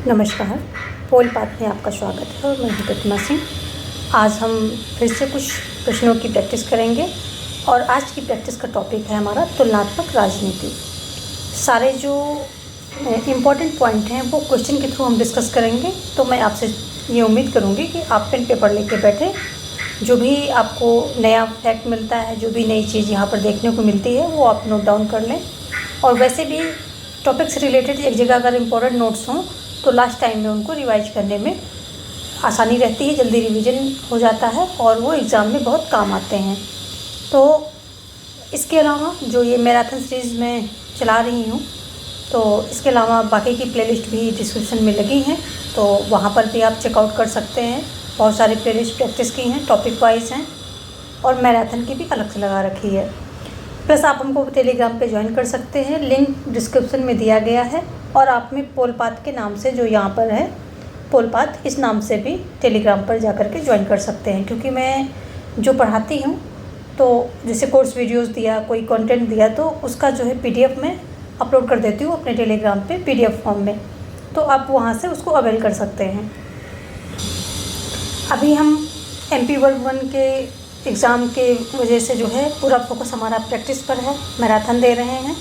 नमस्कार, पोल पाठ में आपका स्वागत है और मैं हूं प्रतिमा सिंह। आज हम फिर से कुछ प्रश्नों की प्रैक्टिस करेंगे और आज की प्रैक्टिस का टॉपिक है हमारा तुलनात्मक राजनीति। सारे जो इम्पोर्टेंट पॉइंट हैं वो क्वेश्चन के थ्रू हम डिस्कस करेंगे। तो मैं आपसे ये उम्मीद करूँगी कि आप पेन पेपर लेके बैठे, जो भी आपको नया फैक्ट मिलता है, जो भी नई चीज़ यहाँ पर देखने को मिलती है वो आप नोट डाउन कर लें। और वैसे भी टॉपिक से रिलेटेड एक जगह अगर इम्पोर्टेंट नोट्स हों तो लास्ट टाइम में उनको रिवाइज करने में आसानी रहती है, जल्दी रिवीजन हो जाता है और वो एग्ज़ाम में बहुत काम आते हैं। तो इसके अलावा जो ये मैराथन सीरीज़ में चला रही हूँ, तो इसके अलावा बाकी की प्लेलिस्ट भी डिस्क्रिप्शन में लगी हैं, तो वहाँ पर भी आप चेकआउट कर सकते हैं। बहुत सारी प्लेलिस्ट प्रैक्टिस की हैं, टॉपिक वाइज हैं और मैराथन की भी अलग से लगा रखी है। प्लस आप हमको टेलीग्राम पे ज्वाइन कर सकते हैं, लिंक डिस्क्रिप्शन में दिया गया है। और आप में पोल पाथ के नाम से जो यहाँ पर है पोल पाथ, इस नाम से भी टेलीग्राम पर जा कर के ज्वाइन कर सकते हैं। क्योंकि मैं जो पढ़ाती हूँ, तो जैसे कोर्स वीडियोस दिया, कोई कंटेंट दिया, तो उसका जो है PDF में अपलोड कर देती हूँ अपने टेलीग्राम पे PDF फॉर्म में, तो आप वहाँ से उसको अवेल कर सकते हैं। अभी हम MP वर्ग 1 के एग्ज़ाम के वजह से जो है पूरा फोकस हमारा प्रैक्टिस पर है, मैराथन दे रहे हैं।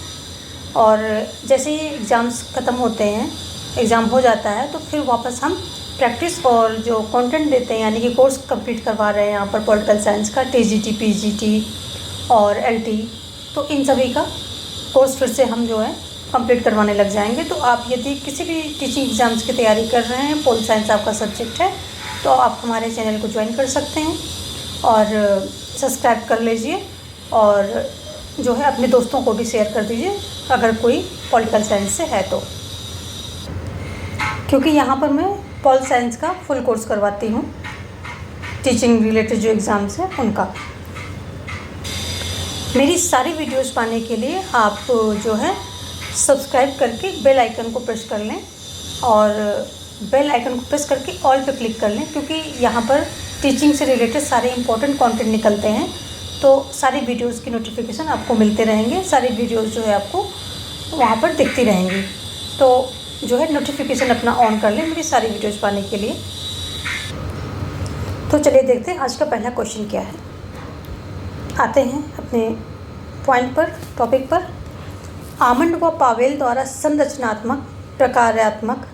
और जैसे ही एग्ज़ाम्स ख़त्म होते हैं, एग्ज़ाम हो जाता है, तो फिर वापस हम प्रैक्टिस और जो कंटेंट देते हैं, यानी कि कोर्स कंप्लीट करवा रहे हैं यहाँ पर पॉलिटिकल साइंस का, TGT, PGT और LT, तो इन सभी का कोर्स फिर से हम जो है कंप्लीट करवाने लग जाएंगे। तो आप यदि किसी भी टीचिंग एग्ज़ाम्स की तैयारी कर रहे हैं, पोल साइंस आपका सब्जेक्ट है, तो आप हमारे चैनल को ज्वाइन कर सकते हैं और सब्सक्राइब कर लीजिए और जो है अपने दोस्तों को भी शेयर कर दीजिए अगर कोई पॉलिटिकल साइंस से है तो। क्योंकि यहाँ पर मैं पॉल साइंस का फुल कोर्स करवाती हूँ, टीचिंग रिलेटेड जो एग्ज़ाम्स हैं उनका। मेरी सारी वीडियोस पाने के लिए आप जो है सब्सक्राइब करके बेल आइकन को प्रेस कर लें और बेल आइकन को प्रेस करके ऑल पे क्लिक कर लें, क्योंकि यहाँ पर टीचिंग से रिलेटेड सारे इंपॉर्टेंट कंटेंट निकलते हैं। तो सारी वीडियोस की नोटिफिकेशन आपको मिलते रहेंगे, सारी वीडियोस जो है आपको वहाँ पर दिखती रहेंगी। तो जो है नोटिफिकेशन अपना ऑन कर लें मेरी सारी वीडियोस पाने के लिए। तो चलिए देखते हैं आज का पहला क्वेश्चन क्या है। आते हैं अपने पॉइंट पर, टॉपिक पर। आमंड व पावेल द्वारा संरचनात्मक प्रकार्यात्मक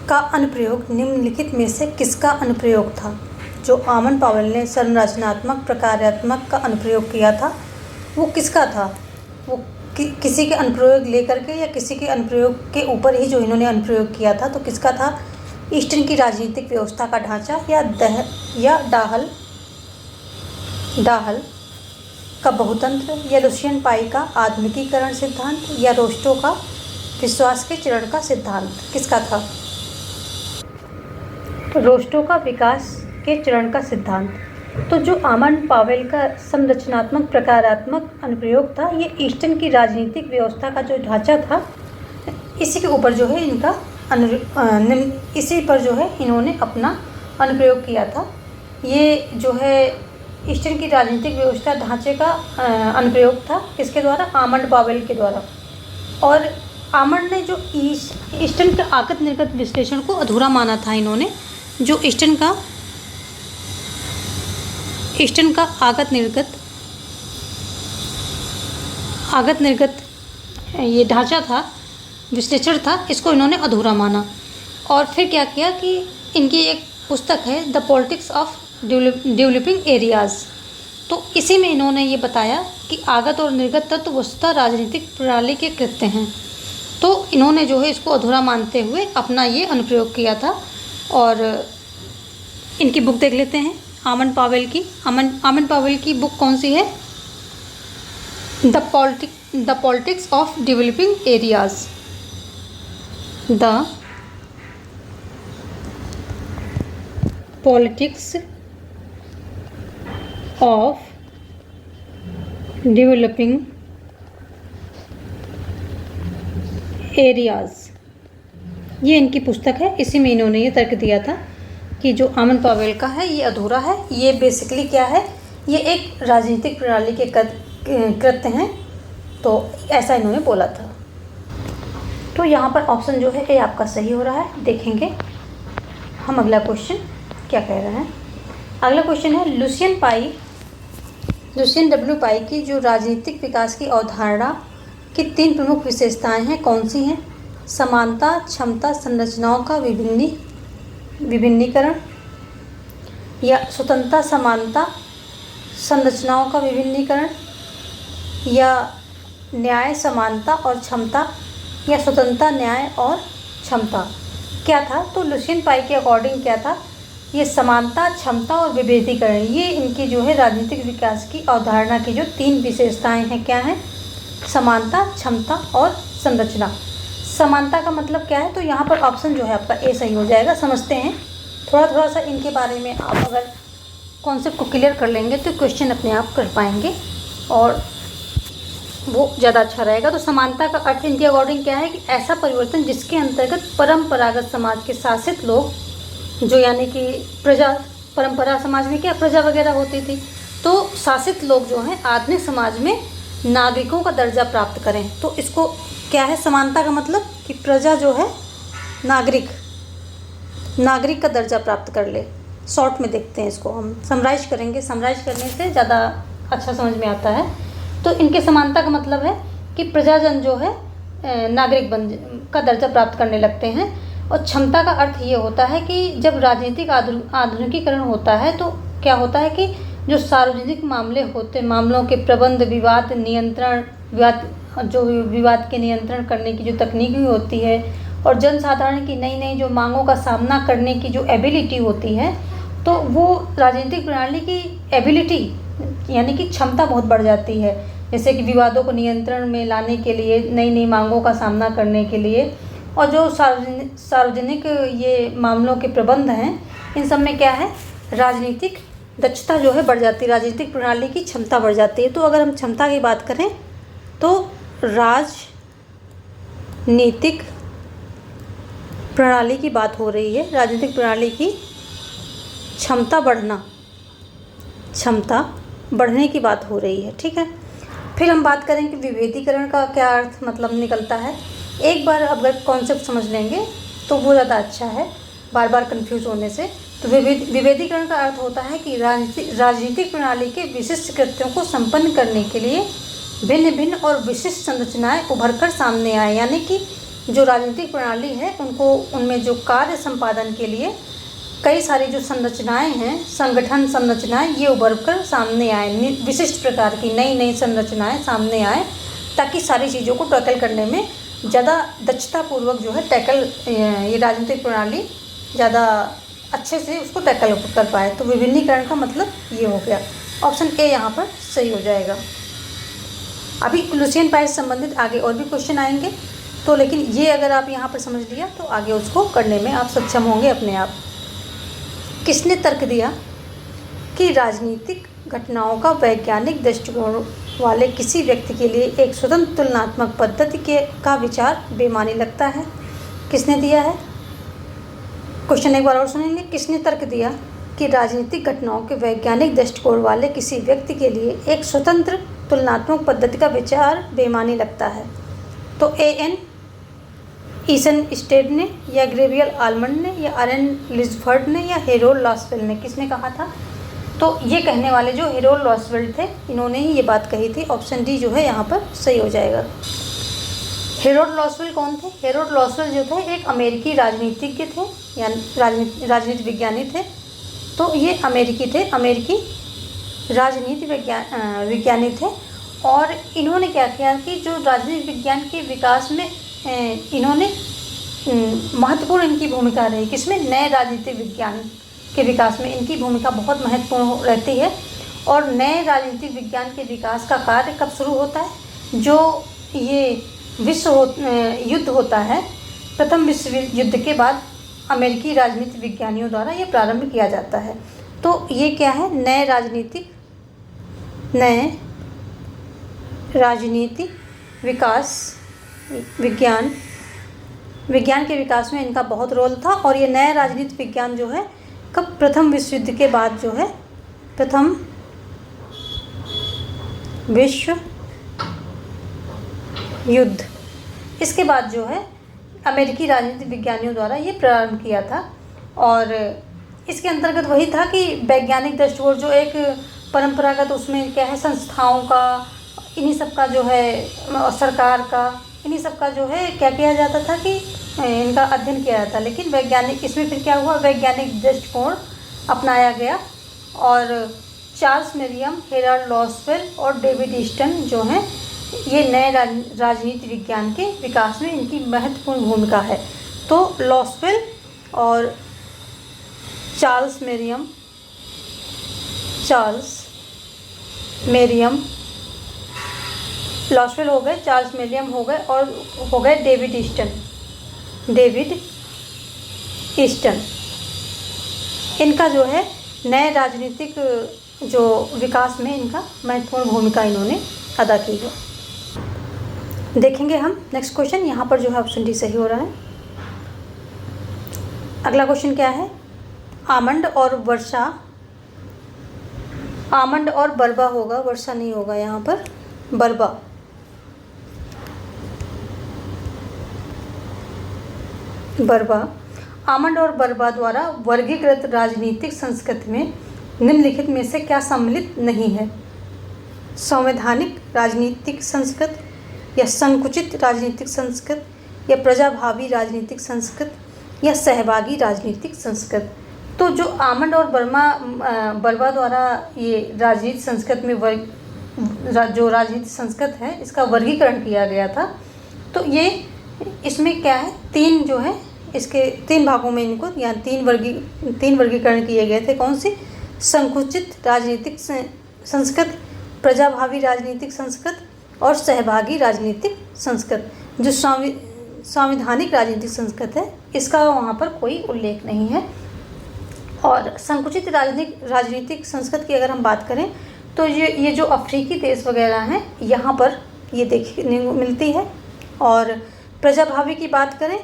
का अनुप्रयोग निम्नलिखित में से किसका अनुप्रयोग था? जो आमंड पावेल ने संरचनात्मक प्रकार्यात्मक का अनुप्रयोग किया था वो किसका था? वो किसी के अनुप्रयोग लेकर के या किसी के अनुप्रयोग के ऊपर ही जो इन्होंने अनुप्रयोग किया था, तो किसका था? ईस्टर्न की राजनीतिक व्यवस्था का ढांचा या डाहल का बहुतंत्र या लुसियन पाई का आधुनिकीकरण सिद्धांत या रोस्टो का विश्वास के चरण का सिद्धांत, किसका था? रोस्टो का विकास के चरण का सिद्धांत। तो जो आमंड पावेल का संरचनात्मक प्रकारात्मक अनुप्रयोग था, ये ईस्टर्न की राजनीतिक व्यवस्था का जो ढांचा था, इसी के ऊपर जो है इनका इसी पर जो है इन्होंने अपना अनुप्रयोग किया था। ये जो है ईस्टर्न की राजनीतिक व्यवस्था ढांचे का अनुप्रयोग था, किसके द्वारा? आमंड पावेल के द्वारा। और आमंड ने जो ईस्टर्न के आगत निर्गत विश्लेषण को अधूरा माना था। इन्होंने जो ईस्टर्न का आगत निर्गत ये ढांचा था, विश्लेषण था, इसको इन्होंने अधूरा माना। और फिर क्या किया कि इनकी एक पुस्तक है the politics of developing areas, तो इसी में इन्होंने ये बताया कि आगत और निर्गत तत्व वस्तुतः राजनीतिक प्रणाली के कृत्य हैं। तो इन्होंने जो है इसको अधूरा मानते हुए अपना ये अनुप्रयोग किया था। और इनकी बुक देख लेते हैं आमंड पावेल की। आमंड पावेल की बुक कौन सी है? The politics of developing areas. The politics of developing areas, ये इनकी पुस्तक है। इसी में इन्होंने ये तर्क दिया था कि जो आमंड पावेल का है ये अधूरा है। ये बेसिकली क्या है? ये एक राजनीतिक प्रणाली के कृत्य हैं, तो ऐसा इन्होंने बोला था। तो तो यहाँ पर ऑप्शन जो है ए आपका सही हो रहा है। देखेंगे हम अगला क्वेश्चन क्या कह रहे हैं। अगला क्वेश्चन है लुसियन डब्ल्यू पाई की जो राजनीतिक विकास की अवधारणा की 3 प्रमुख विशेषताएं हैं कौन सी हैं? समानता, क्षमता, संरचनाओं का विभिन्नीकरण, या स्वतंत्रता, समानता, संरचनाओं का विभिन्नीकरण, या न्याय, समानता और क्षमता, या स्वतंत्रता, न्याय और क्षमता। क्या था? तो लुसियन पाई के अकॉर्डिंग क्या था? ये समानता, क्षमता और विभेदीकरण, ये इनकी जो है राजनीतिक विकास की अवधारणा की जो 3 विशेषताएं हैं क्या हैं? समानता, क्षमता और संरचना। समानता का मतलब क्या है? तो यहाँ पर ऑप्शन जो है आपका ए सही हो जाएगा। समझते हैं थोड़ा सा इनके बारे में। आप अगर कॉन्सेप्ट को क्लियर कर लेंगे तो क्वेश्चन अपने आप कर पाएंगे और वो ज़्यादा अच्छा रहेगा। तो समानता का अर्थ इनके अकॉर्डिंग क्या है कि ऐसा परिवर्तन जिसके अंतर्गत परंपरागत समाज के शासित लोग, जो यानी कि प्रजा, परंपरा समाज में क्या प्रजा वगैरह होती थी, तो शासित लोग जो हैं आधुनिक समाज में नागरिकों का दर्जा प्राप्त करें। तो इसको क्या है समानता का मतलब? कि प्रजा जो है नागरिक का दर्जा प्राप्त कर ले। शॉर्ट में देखते हैं इसको, हम समराइज करेंगे। समराइज करने से ज़्यादा अच्छा समझ में आता है। तो इनके समानता का मतलब है कि प्रजाजन जो है नागरिक का दर्जा प्राप्त करने लगते हैं। और क्षमता का अर्थ ये होता है कि जब राजनीतिक आधुनिकीकरण होता है तो क्या होता है कि जो सार्वजनिक मामलों के प्रबंध, विवाद के नियंत्रण करने की जो तकनीकी होती है और जनसाधारण की नई जो मांगों का सामना करने की जो एबिलिटी होती है, तो वो राजनीतिक प्रणाली की एबिलिटी यानी कि क्षमता बहुत बढ़ जाती है। जैसे कि विवादों को नियंत्रण में लाने के लिए, नई मांगों का सामना करने के लिए, और जो सार्वजनिक ये मामलों के प्रबंध हैं, इन सब में क्या है राजनीतिक दक्षता जो है बढ़ जाती है, राजनीतिक प्रणाली की क्षमता बढ़ जाती है। तो अगर हम क्षमता की बात करें तो राजनीतिक प्रणाली की बात हो रही है। राजनीतिक प्रणाली की क्षमता बढ़ने की बात हो रही है, ठीक है। फिर हम बात करें कि विभेदीकरण का क्या अर्थ मतलब निकलता है। एक बार अगर कॉन्सेप्ट समझ लेंगे तो वो ज़्यादा अच्छा है, बार बार कंफ्यूज होने से। तो विभेदीकरण का अर्थ होता है कि राजनीतिक प्रणाली के विशिष्ट कृत्यों को संपन्न करने के लिए भिन्न और विशिष्ट संरचनाएं उभर कर सामने आए। यानी कि जो राजनीतिक प्रणाली है उनमें जो कार्य संपादन के लिए कई सारी जो संरचनाएं हैं, संगठन संरचनाएं, ये उभर कर सामने आए। विशिष्ट प्रकार की नई संरचनाएं सामने आए ताकि सारी चीज़ों को टैकल करने में ज़्यादा दक्षतापूर्वक जो है ये राजनीतिक प्रणाली ज़्यादा अच्छे से उसको टैकल कर पाए। तो विभिन्नीकरण का मतलब ये हो गया। ऑप्शन ए यहाँ पर सही हो जाएगा। अभी लुसियन पाई से संबंधित आगे और भी क्वेश्चन आएंगे, तो लेकिन ये अगर आप यहाँ पर समझ लिया तो आगे उसको करने में आप सक्षम होंगे अपने आप। किसने तर्क दिया कि राजनीतिक घटनाओं का वैज्ञानिक दृष्टिकोण वाले किसी व्यक्ति के लिए एक स्वतंत्र तुलनात्मक पद्धति का विचार बेमानी लगता है? किसने दिया है? क्वेश्चन एक बार और सुनेंगे। किसने तर्क दिया कि राजनीतिक घटनाओं के वैज्ञानिक दृष्टिकोण वाले किसी व्यक्ति के लिए एक स्वतंत्र तुलनात्मक पद्धति का विचार बेमानी लगता है? तो ए.एन. ईसन स्टेड ने, या ग्रेवियल आलमंड ने, या आरएन लिजफर्ड ने, या हेरोल्ड लॉसवेल ने? किसने कहा था? तो ये कहने वाले जो हेरोल्ड लॉसवेल थे, इन्होंने ही ये बात कही थी। ऑप्शन डी जो है यहाँ पर सही हो जाएगा। हेरोल्ड लॉसवेल कौन थे? हेरोल्ड लॉसवेल जो थे एक अमेरिकी राजनीतिज्ञ थे, यानी राजनीति विज्ञानी थे। तो ये अमेरिकी राजनीति विज्ञानी थे। और इन्होंने क्या किया कि जो राजनीति विज्ञान के विकास में इन्होंने महत्वपूर्ण इनकी भूमिका रही। किसमें? नए राजनीतिक विज्ञान के विकास में इनकी भूमिका बहुत महत्वपूर्ण रहती है। और नए राजनीतिक विज्ञान के विकास का कार्य कब शुरू होता है? जो ये युद्ध होता है, प्रथम विश्व युद्ध के बाद अमेरिकी राजनीति विज्ञानियों द्वारा ये प्रारंभ किया जाता है। तो ये क्या है? नए राजनीति विकास विज्ञान के विकास में इनका बहुत रोल था। और ये नया राजनीति विज्ञान जो है कब? प्रथम विश्व युद्ध के बाद जो है, प्रथम विश्व युद्ध, इसके बाद जो है अमेरिकी राजनीति विज्ञानियों द्वारा ये प्रारंभ किया था। और इसके अंतर्गत वही था कि वैज्ञानिक दृष्टिकोण जो एक परंपरागत उसमें क्या है संस्थाओं का, इन्हीं सब का जो है, सरकार का, इन्हीं सब का जो है क्या किया जाता था कि इनका अध्ययन किया जाता। लेकिन वैज्ञानिक इसमें फिर क्या हुआ, वैज्ञानिक दृष्टिकोण अपनाया गया और चार्ल्स मेरियम, हेराल्ड लॉसवेल और डेविड ईस्टन जो हैं ये नए राजनीति विज्ञान के विकास में इनकी महत्वपूर्ण भूमिका है। तो लॉसवेल और चार्ल्स मेरियम लॉसवेल हो गए, चार्ल्स मेरियम हो गए और हो गए डेविड ईस्टन। इनका जो है नए राजनीतिक जो विकास में इनका महत्वपूर्ण भूमिका इन्होंने अदा की है। देखेंगे हम नेक्स्ट क्वेश्चन। यहाँ पर जो है ऑप्शन डी सही हो रहा है। अगला क्वेश्चन क्या है, आमंड और बरबा होगा, वर्षा नहीं होगा यहाँ पर, बरबा। आमंड और बरबा द्वारा वर्गीकृत राजनीतिक संस्कृति में निम्नलिखित में से क्या सम्मिलित नहीं है? संवैधानिक राजनीतिक संस्कृति, या संकुचित राजनीतिक संस्कृति, या प्रजाभावी राजनीतिक संस्कृति, या सहभागी राजनीतिक संस्कृति। तो जो आमंड और बरबा द्वारा ये राजनीतिक संस्कृति में जो राजनीतिक संस्कृति है इसका वर्गीकरण किया गया था। तो ये इसमें क्या है, तीन जो है इसके तीन भागों में इनको यहाँ तीन वर्गीकरण किए गए थे। कौन सी? संकुचित राजनीतिक संस्कृति, प्रजाभावी राजनीतिक संस्कृति और सहभागी राजनीतिक संस्कृति। जो संवैधानिक राजनीतिक संस्कृति है इसका वहाँ पर कोई उल्लेख नहीं है। और संकुचित राजनीतिक संस्कृति की अगर हम बात करें तो ये जो अफ्रीकी देश वगैरह हैं यहाँ पर ये देखने को मिलती है। और प्रजाभावी की बात करें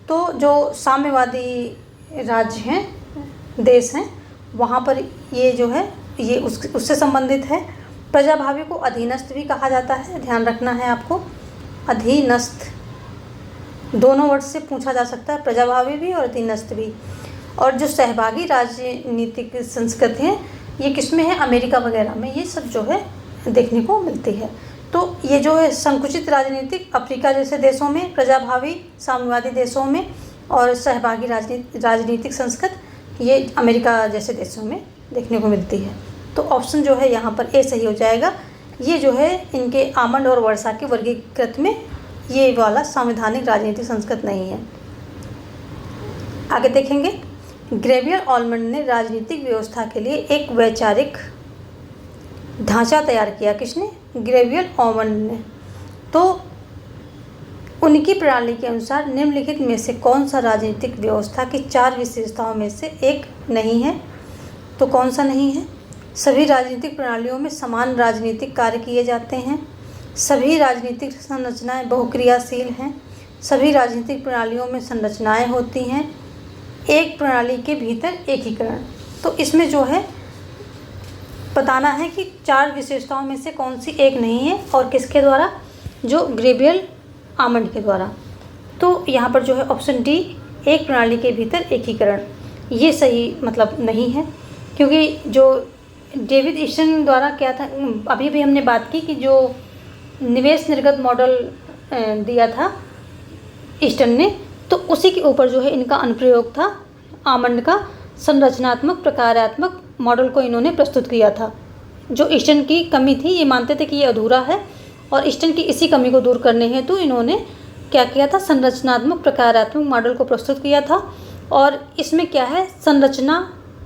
तो जो साम्यवादी राज्य हैं, देश हैं, वहाँ पर ये जो है ये उससे संबंधित है। प्रजाभावी को अधीनस्थ भी कहा जाता है, ध्यान रखना है आपको। अधीनस्थ दोनों वर्ड से पूछा जा सकता है, प्रजाभावी भी और अधीनस्थ भी। और जो सहभागी राजनीतिक संस्कृति है ये किसमें है? अमेरिका वगैरह में ये सब जो है देखने को मिलती है। तो ये जो है संकुचित राजनीतिक अफ्रीका जैसे देशों में, प्रजाभावी साम्यवादी देशों में, और सहभागी राजनीतिक संस्कृति ये अमेरिका जैसे देशों में देखने को मिलती है। तो ऑप्शन जो है यहाँ पर ए सही हो जाएगा। ये जो है इनके आमंड और वर्षा के वर्गीकृत में ये वाला संवैधानिक राजनीतिक संस्कृति नहीं है। आगे देखेंगे, ग्रेवियर ऑलमंड ने राजनीतिक व्यवस्था के लिए एक वैचारिक ढांचा तैयार किया। किसने? ग्रेवियर ऑलमंड ने। तो उनकी प्रणाली के अनुसार निम्नलिखित में से कौन सा राजनीतिक व्यवस्था की 4 विशेषताओं में से एक नहीं है? तो कौन सा नहीं है? सभी राजनीतिक प्रणालियों में समान राजनीतिक कार्य किए जाते हैं, सभी राजनीतिक संरचनाएं बहुक्रियाशील हैं, सभी राजनीतिक प्रणालियों में संरचनाएं होती हैं, एक प्रणाली के भीतर एकीकरण। तो इसमें जो है बताना है कि 4 विशेषताओं में से कौन सी एक नहीं है और किसके द्वारा? जो ग्रेवियर ऑलमंड के द्वारा। तो यहाँ पर जो है ऑप्शन डी, एक प्रणाली के भीतर एकीकरण, ये सही मतलब नहीं है। क्योंकि जो डेविड ईस्टन द्वारा क्या था, अभी भी हमने बात की कि जो निवेश निर्गत मॉडल दिया था ईस्टन ने, तो उसी के ऊपर जो है इनका अनुप्रयोग था। ऑलमंड का संरचनात्मक प्रकारात्मक मॉडल को इन्होंने प्रस्तुत किया था। जो ईस्टन की कमी थी, ये मानते थे कि ये अधूरा है, और ईस्टन की इसी कमी को दूर करने हेतु इन्होंने क्या किया था? संरचनात्मक प्रकारात्मक मॉडल को प्रस्तुत किया था। और इसमें क्या है, संरचना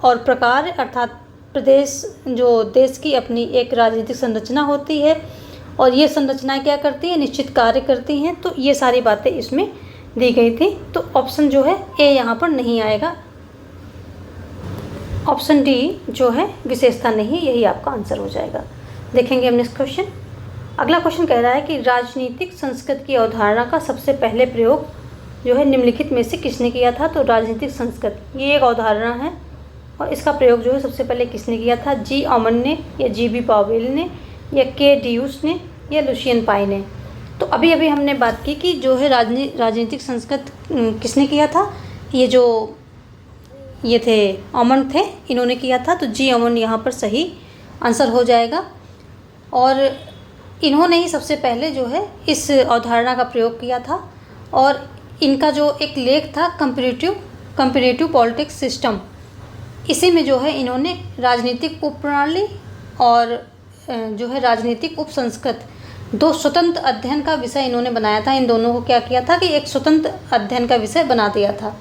और प्रकार अर्थात प्रदेश, जो देश की अपनी एक राजनीतिक संरचना होती है और ये संरचनाएं क्या करती है? निश्चित कार्य करती हैं। तो ये सारी बातें इसमें दी गई थी। तो ऑप्शन जो है ए यहाँ पर नहीं आएगा। ऑप्शन डी जो है विशेषता नहीं, यही आपका आंसर हो जाएगा। देखेंगे हम नेक्स्ट क्वेश्चन। अगला क्वेश्चन कह रहा है कि राजनीतिक संस्कृति की अवधारणा का सबसे पहले प्रयोग जो है निम्नलिखित में से किसने किया था? तो राजनीतिक संस्कृति ये एक अवधारणा है और इसका प्रयोग जो है सबसे पहले किसने किया था? जी ऑलमंड ने, या जी बी पावेल ने, या के ड्यूस ने, या लुशियन पाई ने। तो अभी अभी हमने बात की कि जो है राजनीतिक संस्कृत किसने किया था। ये थे ऑमन थे, इन्होंने किया था। तो जी ऑमन यहाँ पर सही आंसर हो जाएगा। और इन्होंने ही सबसे पहले जो है इस अवधारणा का प्रयोग किया था। और इनका जो एक लेख था कंपैरेटिव पॉलिटिक्स सिस्टम, इसी में जो है इन्होंने राजनीतिक उपप्रणाली और जो है राजनीतिक उपसंस्कृत, दो स्वतंत्र अध्ययन का विषय इन्होंने बनाया था। इन दोनों को क्या किया था कि एक स्वतंत्र अध्ययन का विषय बना दिया था।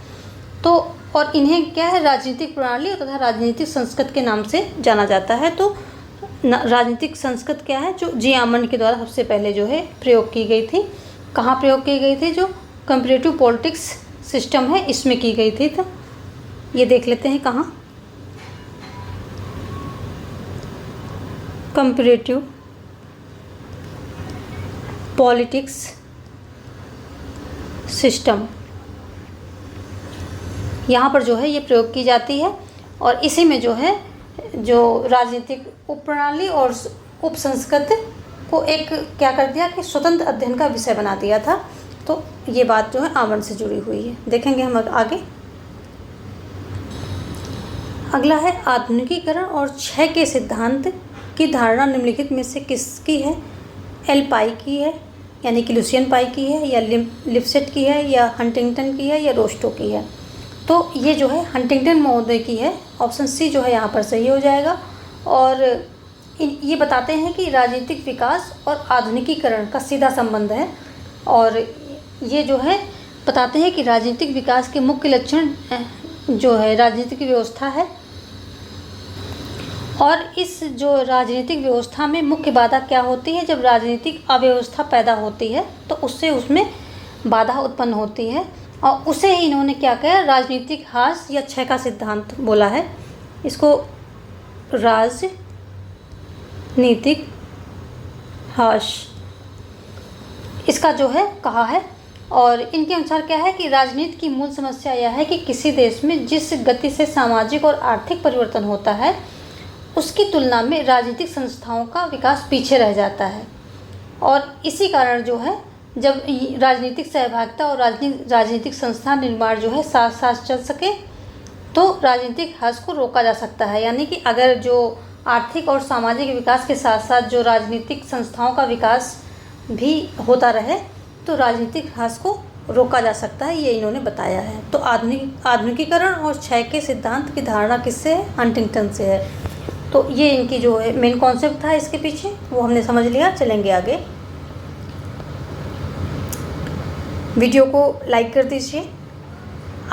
तो और इन्हें क्या है, राजनीतिक प्रणाली तथा राजनीतिक संस्कृत के नाम से जाना जाता है। तो राजनीतिक संस्कृत क्या है, जो जी ऑमन के द्वारा सबसे पहले जो है प्रयोग की गई थी। कहाँ प्रयोग की गई थी? जो कंपैरेटिव पॉलिटिक्स सिस्टम है इसमें की गई थी। तो ये देख लेते हैं कहाँ, कंपैरेटिव पॉलिटिक्स सिस्टम, यहाँ पर जो है ये प्रयोग की जाती है। और इसी में जो है जो राजनीतिक उपप्रणाली और उपसंस्कृत को एक क्या कर दिया कि स्वतंत्र अध्ययन का विषय बना दिया था। तो ये बात जो है ऑमन से जुड़ी हुई है। देखेंगे हम आगे। अगला है आधुनिकीकरण और क्षय के सिद्धांत की धारणा निम्नलिखित में से किसकी है? एल पाई की है, यानी कि लुसियन पाई की है, या लिप्सेट की है, या हंटिंगटन की है, या रोस्टो की है। तो ये जो है हंटिंगटन महोदय की है। ऑप्शन सी जो है यहाँ पर सही हो जाएगा। और ये बताते हैं कि राजनीतिक विकास और आधुनिकीकरण का सीधा संबंध है। और ये जो है बताते हैं कि राजनीतिक विकास के मुख्य लक्षण जो है राजनीतिक व्यवस्था है। और इस जो राजनीतिक व्यवस्था में मुख्य बाधा क्या होती है? जब राजनीतिक अव्यवस्था पैदा होती है तो उसमें बाधा उत्पन्न होती है। और उसे ही इन्होंने क्या कहा, राजनीतिक ह्रास या क्षय का सिद्धांत बोला है। इसको राजनीतिक ह्रास इसका जो है कहा है। और इनके अनुसार क्या है कि राजनीति की मूल समस्या यह है कि किसी देश में जिस गति से सामाजिक और आर्थिक परिवर्तन होता है उसकी तुलना में राजनीतिक संस्थाओं का विकास पीछे रह जाता है। और इसी कारण जो है जब राजनीतिक सहभागिता और राजनीतिक संस्था निर्माण जो है साथ साथ चल सके तो राजनीतिक ह्रास को रोका जा सकता है। यानी कि अगर जो आर्थिक और सामाजिक विकास के साथ साथ जो राजनीतिक संस्थाओं का विकास भी होता रहे तो राजनीतिक ह्रास को रोका जा सकता है, ये इन्होंने बताया है। तो आधुनिकीकरण और क्षय के सिद्धांत की धारणा किससे है? हंटिंगटन से है। तो ये इनकी जो है मेन कॉन्सेप्ट था इसके पीछे, वो हमने समझ लिया। चलेंगे आगे। वीडियो को लाइक कर दीजिए।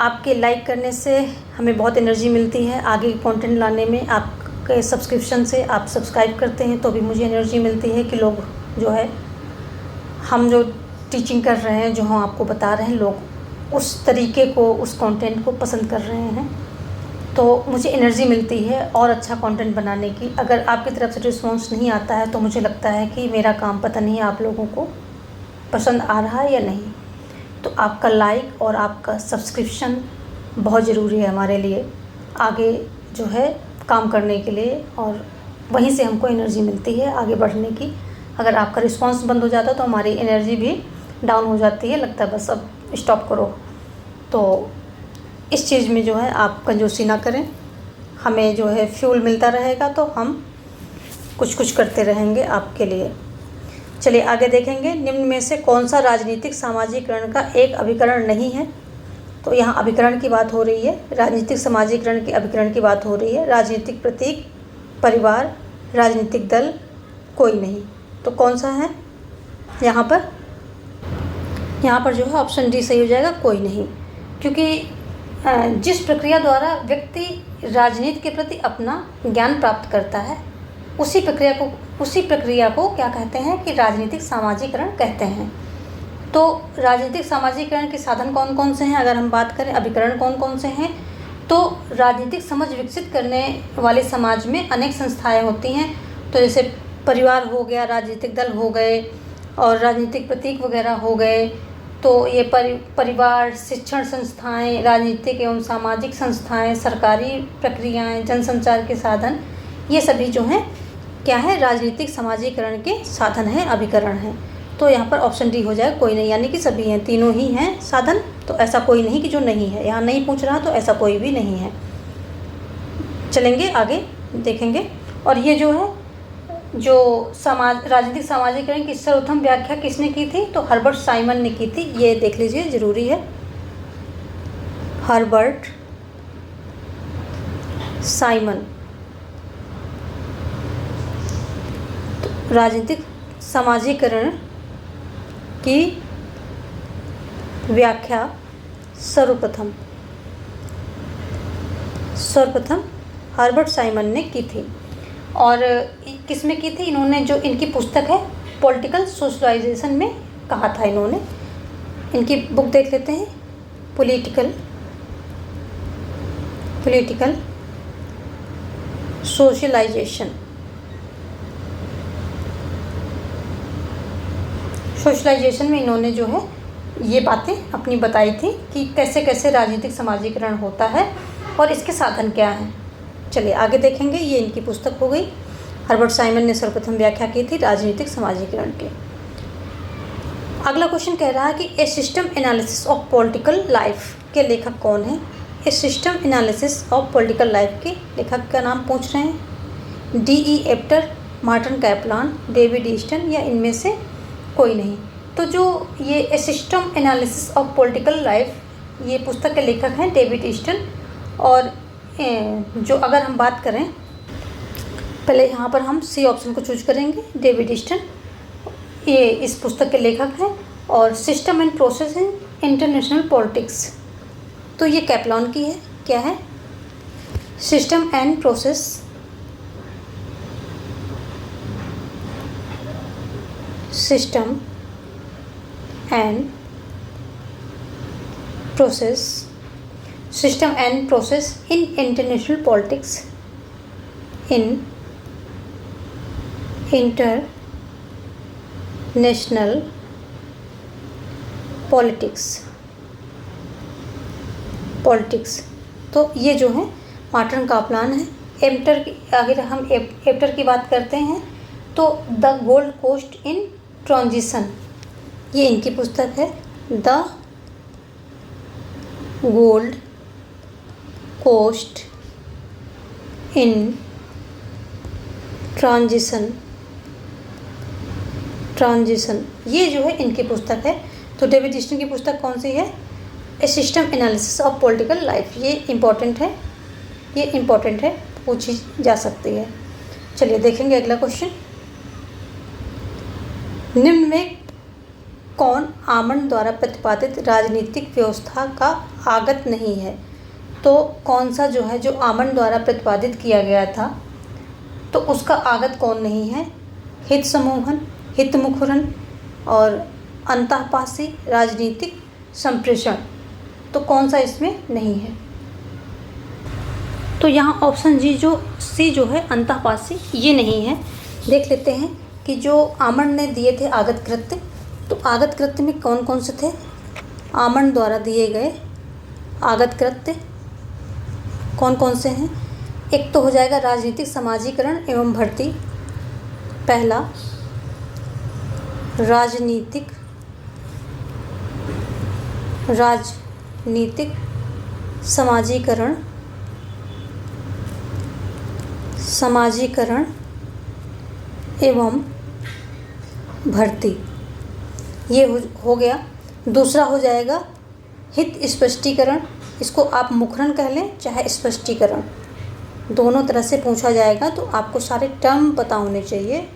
आपके लाइक करने से हमें बहुत एनर्जी मिलती है आगे कंटेंट लाने में। आपके सब्सक्रिप्शन से आप सब्सक्राइब करते हैं तो भी मुझे एनर्जी मिलती है कि लोग जो है हम जो टीचिंग कर रहे हैं, जो हम आपको बता रहे हैं, लोग उस तरीके को, उस कंटेंट को पसंद कर रहे हैं। तो मुझे एनर्जी मिलती है और अच्छा कंटेंट बनाने की। अगर आपकी तरफ से रिस्पॉन्स नहीं आता है तो मुझे लगता है कि मेरा काम पता नहीं आप लोगों को पसंद आ रहा है या नहीं। तो आपका लाइक और आपका सब्सक्रिप्शन बहुत ज़रूरी है हमारे लिए आगे जो है काम करने के लिए, और वहीं से हमको एनर्जी मिलती है आगे बढ़ने की। अगर आपका रिस्पांस बंद हो जाता तो हमारी एनर्जी भी डाउन हो जाती है, लगता है बस अब स्टॉप करो। तो इस चीज़ में जो है आप कंजूसी ना करें, हमें जो है फ्यूल मिलता रहेगा तो हम कुछ करते रहेंगे आपके लिए। चलिए आगे देखेंगे। निम्न में से कौन सा राजनीतिक सामाजिकरण का एक अभिकरण नहीं है? तो यहाँ अभिकरण की बात हो रही है, राजनीतिक सामाजिकरण के अभिकरण की बात हो रही है। राजनीतिक प्रतीक, परिवार, राजनीतिक दल, कोई नहीं। तो कौन सा है यहाँ पर? यहाँ पर जो है ऑप्शन डी सही हो जाएगा, कोई नहीं। क्योंकि जिस प्रक्रिया द्वारा व्यक्ति राजनीति के प्रति अपना ज्ञान प्राप्त करता है उसी प्रक्रिया को क्या कहते हैं कि राजनीतिक सामाजिकरण कहते हैं। तो राजनीतिक सामाजिकरण के साधन कौन कौन से हैं? अगर हम बात करें अभिकरण कौन कौन से हैं, तो राजनीतिक समझ विकसित करने वाले समाज में अनेक संस्थाएं होती हैं। तो जैसे परिवार हो गया, राजनीतिक दल हो गए और राजनीतिक प्रतीक वगैरह हो गए। तो ये परिवार, शिक्षण संस्थाएं, राजनीतिक एवं सामाजिक संस्थाएं, सरकारी प्रक्रियाएं, जनसंचार के साधन, ये सभी जो हैं क्या है? राजनीतिक समाजीकरण के साधन हैं, अभिकरण हैं। तो यहाँ पर ऑप्शन डी हो जाएगा, कोई नहीं, यानी कि सभी हैं, तीनों ही हैं साधन, तो ऐसा कोई नहीं कि जो नहीं है। यहाँ नहीं पूछ रहा तो ऐसा कोई भी नहीं है। चलेंगे आगे देखेंगे। और ये जो है, जो राजनीतिक सामाजिकरण की सर्वप्रथम व्याख्या किसने की थी, तो हर्बर्ट साइमन ने की थी। ये देख लीजिए, ज़रूरी है। हर्बर्ट साइमन तो राजनीतिक सामाजिकरण की व्याख्या सर्वप्रथम हर्बर्ट साइमन ने की थी। और किसमें की थी इन्होंने, जो इनकी पुस्तक है पॉलिटिकल सोशलाइजेशन में कहा था इन्होंने। इनकी बुक देख लेते हैं, पॉलिटिकल सोशलाइजेशन में इन्होंने जो है ये बातें अपनी बताई थी कि कैसे कैसे राजनीतिक समाजीकरण होता है और इसके साधन क्या हैं। चलिए आगे देखेंगे। ये इनकी पुस्तक हो गई। हर्बर्ट साइमन ने सर्वप्रथम व्याख्या की थी राजनीतिक समाजीकरण के। अगला क्वेश्चन कह रहा है कि a system analysis of political life के लेखक कौन है। A system analysis of political life के लेखक का नाम पूछ रहे हैं। D.E. Apter, Martin Kaplan, David Easton, या इनमें से कोई नहीं। तो जो ये a system analysis of political life, ये पुस्तक के लेखक हैं डेविड ईस्टन। और जो अगर हम बात करें, पहले यहाँ पर हम सी ऑप्शन को चूज करेंगे, डेविड ईस्टन, ये इस पुस्तक के लेखक हैं। और system and process in international politics, तो ये कैपलान की है। क्या है? System and process in international politics, तो ये जो है मार्टिन कैपलान है। अगर हम एप्टर की बात करते हैं तो the Gold Coast in transition, ये इनकी पुस्तक है। The Gold Coast in transition, ये जो है इनकी पुस्तक है। तो डेविड ईस्टन की पुस्तक कौन सी है? A system analysis of political life. ये इम्पॉर्टेंट है, पूछी जा सकती है। चलिए देखेंगे अगला क्वेश्चन। निम्न में कौन आमंड द्वारा प्रतिपादित राजनीतिक व्यवस्था का आगत नहीं है? तो कौन सा जो है, जो आमंड द्वारा प्रतिपादित किया गया था, तो उसका आगत कौन नहीं है? हित समूहन, हित मुखरन और अंतःपासी राजनीतिक संप्रेषण, तो कौन सा इसमें नहीं है? तो यहाँ ऑप्शन सी जो है अंतःपासी, ये नहीं है। देख लेते हैं कि जो आमंड ने दिए थे आगत कृत्य, तो आगत कृत्य में कौन कौन से थे? आमंड द्वारा दिए गए आगत कृत्य कौन कौन से हैं? एक तो हो जाएगा राजनीतिक समाजीकरण एवं भर्ती। पहला, राजनीतिक समाजीकरण एवं भर्ती, ये हो गया। दूसरा हो जाएगा हित स्पष्टीकरण, इसको आप मुखरण कह लें चाहे स्पष्टीकरण, दोनों तरह से पूछा जाएगा, तो आपको सारे टर्म पता होने चाहिए,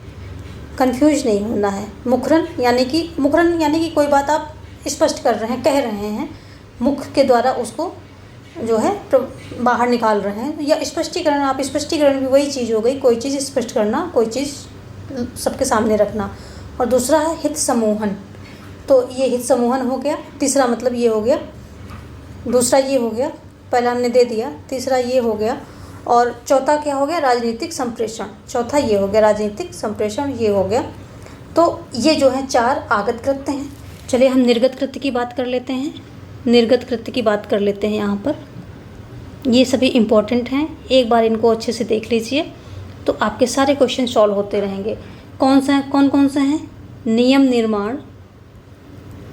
कंफ्यूज नहीं होना है। मुखरण यानी कि कोई बात आप स्पष्ट कर रहे हैं, कह रहे हैं, मुख के द्वारा उसको जो है बाहर निकाल रहे हैं। या स्पष्टीकरण भी वही चीज़ हो गई, कोई चीज़ स्पष्ट करना, कोई चीज़ सबके सामने रखना। और दूसरा है हित समूहन, तो ये हित समूहन हो गया। तीसरा मतलब ये हो गया, दूसरा ये हो गया, पहला हमने दे दिया, तीसरा ये हो गया। और चौथा क्या हो गया? राजनीतिक संप्रेषण, चौथा ये हो गया राजनीतिक संप्रेषण, ये हो गया। तो ये जो है 4 आगत कृत्य हैं। चलिए हम निर्गत कृत्य की बात कर लेते हैं। यहाँ पर ये सभी इम्पोर्टेंट हैं, एक बार इनको अच्छे से देख लीजिए तो आपके सारे क्वेश्चन सॉल्व होते रहेंगे। कौन कौन से हैं? नियम निर्माण,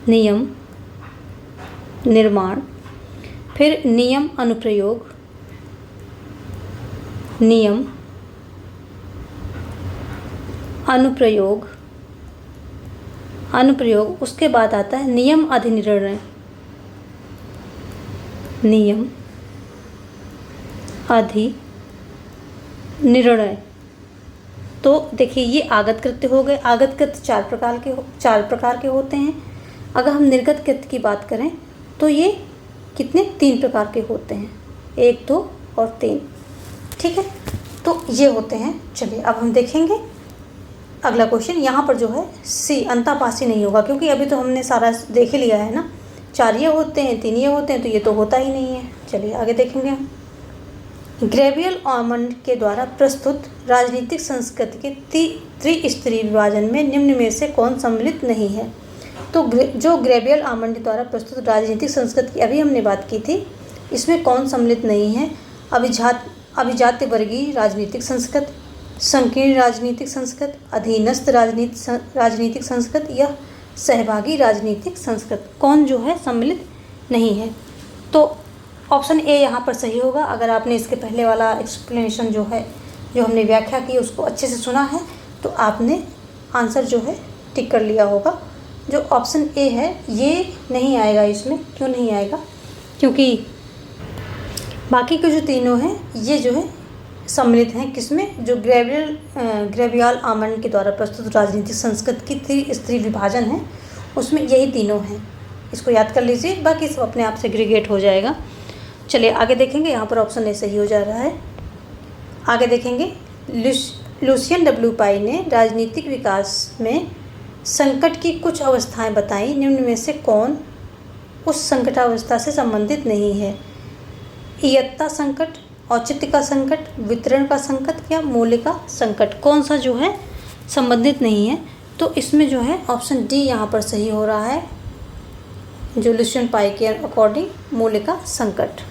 नियम निर्माण, फिर नियम अनुप्रयोग, नियम अनुप्रयोग, अनुप्रयोग, उसके बाद आता है नियम अधिनिर्णय, नियम अधिनिर्णय। तो देखिए ये आगत कृत्य हो गए। आगत कृत्य चार प्रकार के होते हैं। अगर हम निर्गत कृत्य की बात करें तो ये कितने, 3 प्रकार के होते हैं, 1, 2 और 3। ठीक है, तो ये होते हैं। चलिए अब हम देखेंगे अगला क्वेश्चन। यहाँ पर जो है सी अंतापासी नहीं होगा, क्योंकि अभी तो हमने सारा देख ही लिया है ना। 4 ये होते हैं, 3 ये होते हैं, तो ये तो होता ही नहीं है। चलिए आगे देखेंगे हम। ग्रेवियल ऑमंड के द्वारा प्रस्तुत राजनीतिक संस्कृति के त्रिस्तरीय विभाजन में निम्न में से कौन सम्मिलित नहीं है? तो जो ग्रेवियल ऑमंड द्वारा प्रस्तुत राजनीतिक संस्कृति की अभी हमने बात की थी, इसमें कौन सम्मिलित नहीं है? अभिजात्य वर्गीय राजनीतिक संस्कृति, संकीर्ण राजनीतिक संस्कृति, अधीनस्थ राजनीतिक संस्कृति या सहभागी राजनीतिक संस्कृति, कौन जो है सम्मिलित नहीं है? तो ऑप्शन ए यहाँ पर सही होगा। अगर आपने इसके पहले वाला एक्सप्लेनेशन जो है, जो हमने व्याख्या की, उसको अच्छे से सुना है तो आपने आंसर जो है टिक कर लिया होगा। जो ऑप्शन ए है ये नहीं आएगा इसमें। क्यों नहीं आएगा? क्योंकि बाकी के जो तीनों हैं ये जो है सम्मिलित हैं किसमें? जो ग्रेवियल ऑमंड के द्वारा प्रस्तुत राजनीतिक संस्कृति की त्रिस्तरीय विभाजन है उसमें यही तीनों हैं। इसको याद कर लीजिए, बाकी सब अपने आप से एग्रीगेट हो जाएगा। चलिए आगे देखेंगे। यहाँ पर ऑप्शन ए सही हो जा रहा है। आगे देखेंगे। लुसियन डब्ल्यू पाई ने राजनीतिक विकास में संकट की कुछ अवस्थाएं बताई, निम्न में से कौन उस संकटावस्था से संबंधित नहीं है? इयत्ता संकट, औचित्य का संकट, वितरण का संकट या मूल्य का संकट, कौन सा जो है संबंधित नहीं है? तो इसमें जो है ऑप्शन डी यहाँ पर सही हो रहा है, जो लुसियन पाई के अकॉर्डिंग मूल्य का संकट।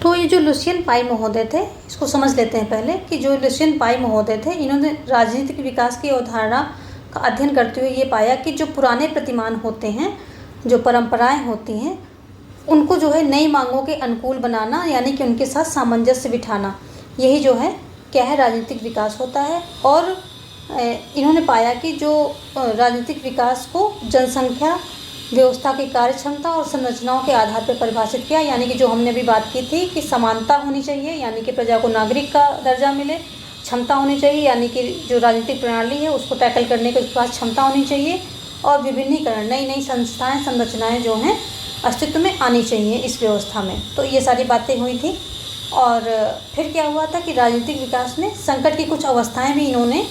तो ये जो लुसियन पाई महोदय थे, इसको समझ लेते हैं पहले कि जो लुसियन पाई महोदय थे, इन्होंने राजनीतिक विकास की अवधारणा का अध्ययन करते हुए ये पाया कि जो पुराने प्रतिमान होते हैं, जो परंपराएं होती हैं, उनको जो है नई मांगों के अनुकूल बनाना, यानी कि उनके साथ सामंजस्य बिठाना, यही जो है क्या है, राजनीतिक विकास होता है। और इन्होंने पाया कि जो राजनीतिक विकास को जनसंख्या, व्यवस्था की कार्यक्षमता और संरचनाओं के आधार पर परिभाषित किया, यानी कि जो हमने अभी बात की थी कि समानता होनी चाहिए, यानी कि प्रजा को नागरिक का दर्जा मिले, क्षमता होनी चाहिए, यानी कि जो राजनीतिक प्रणाली है उसको टैकल करने के उसके पास क्षमता होनी चाहिए, और विभिन्नीकरण, नई नई संस्थाएं, संरचनाएं जो हैं अस्तित्व में आनी चाहिए इस व्यवस्था में। तो ये सारी बातें हुई थी। और फिर क्या हुआ था कि राजनीतिक विकास में संकट की कुछ अवस्थाएं भी इन्होंने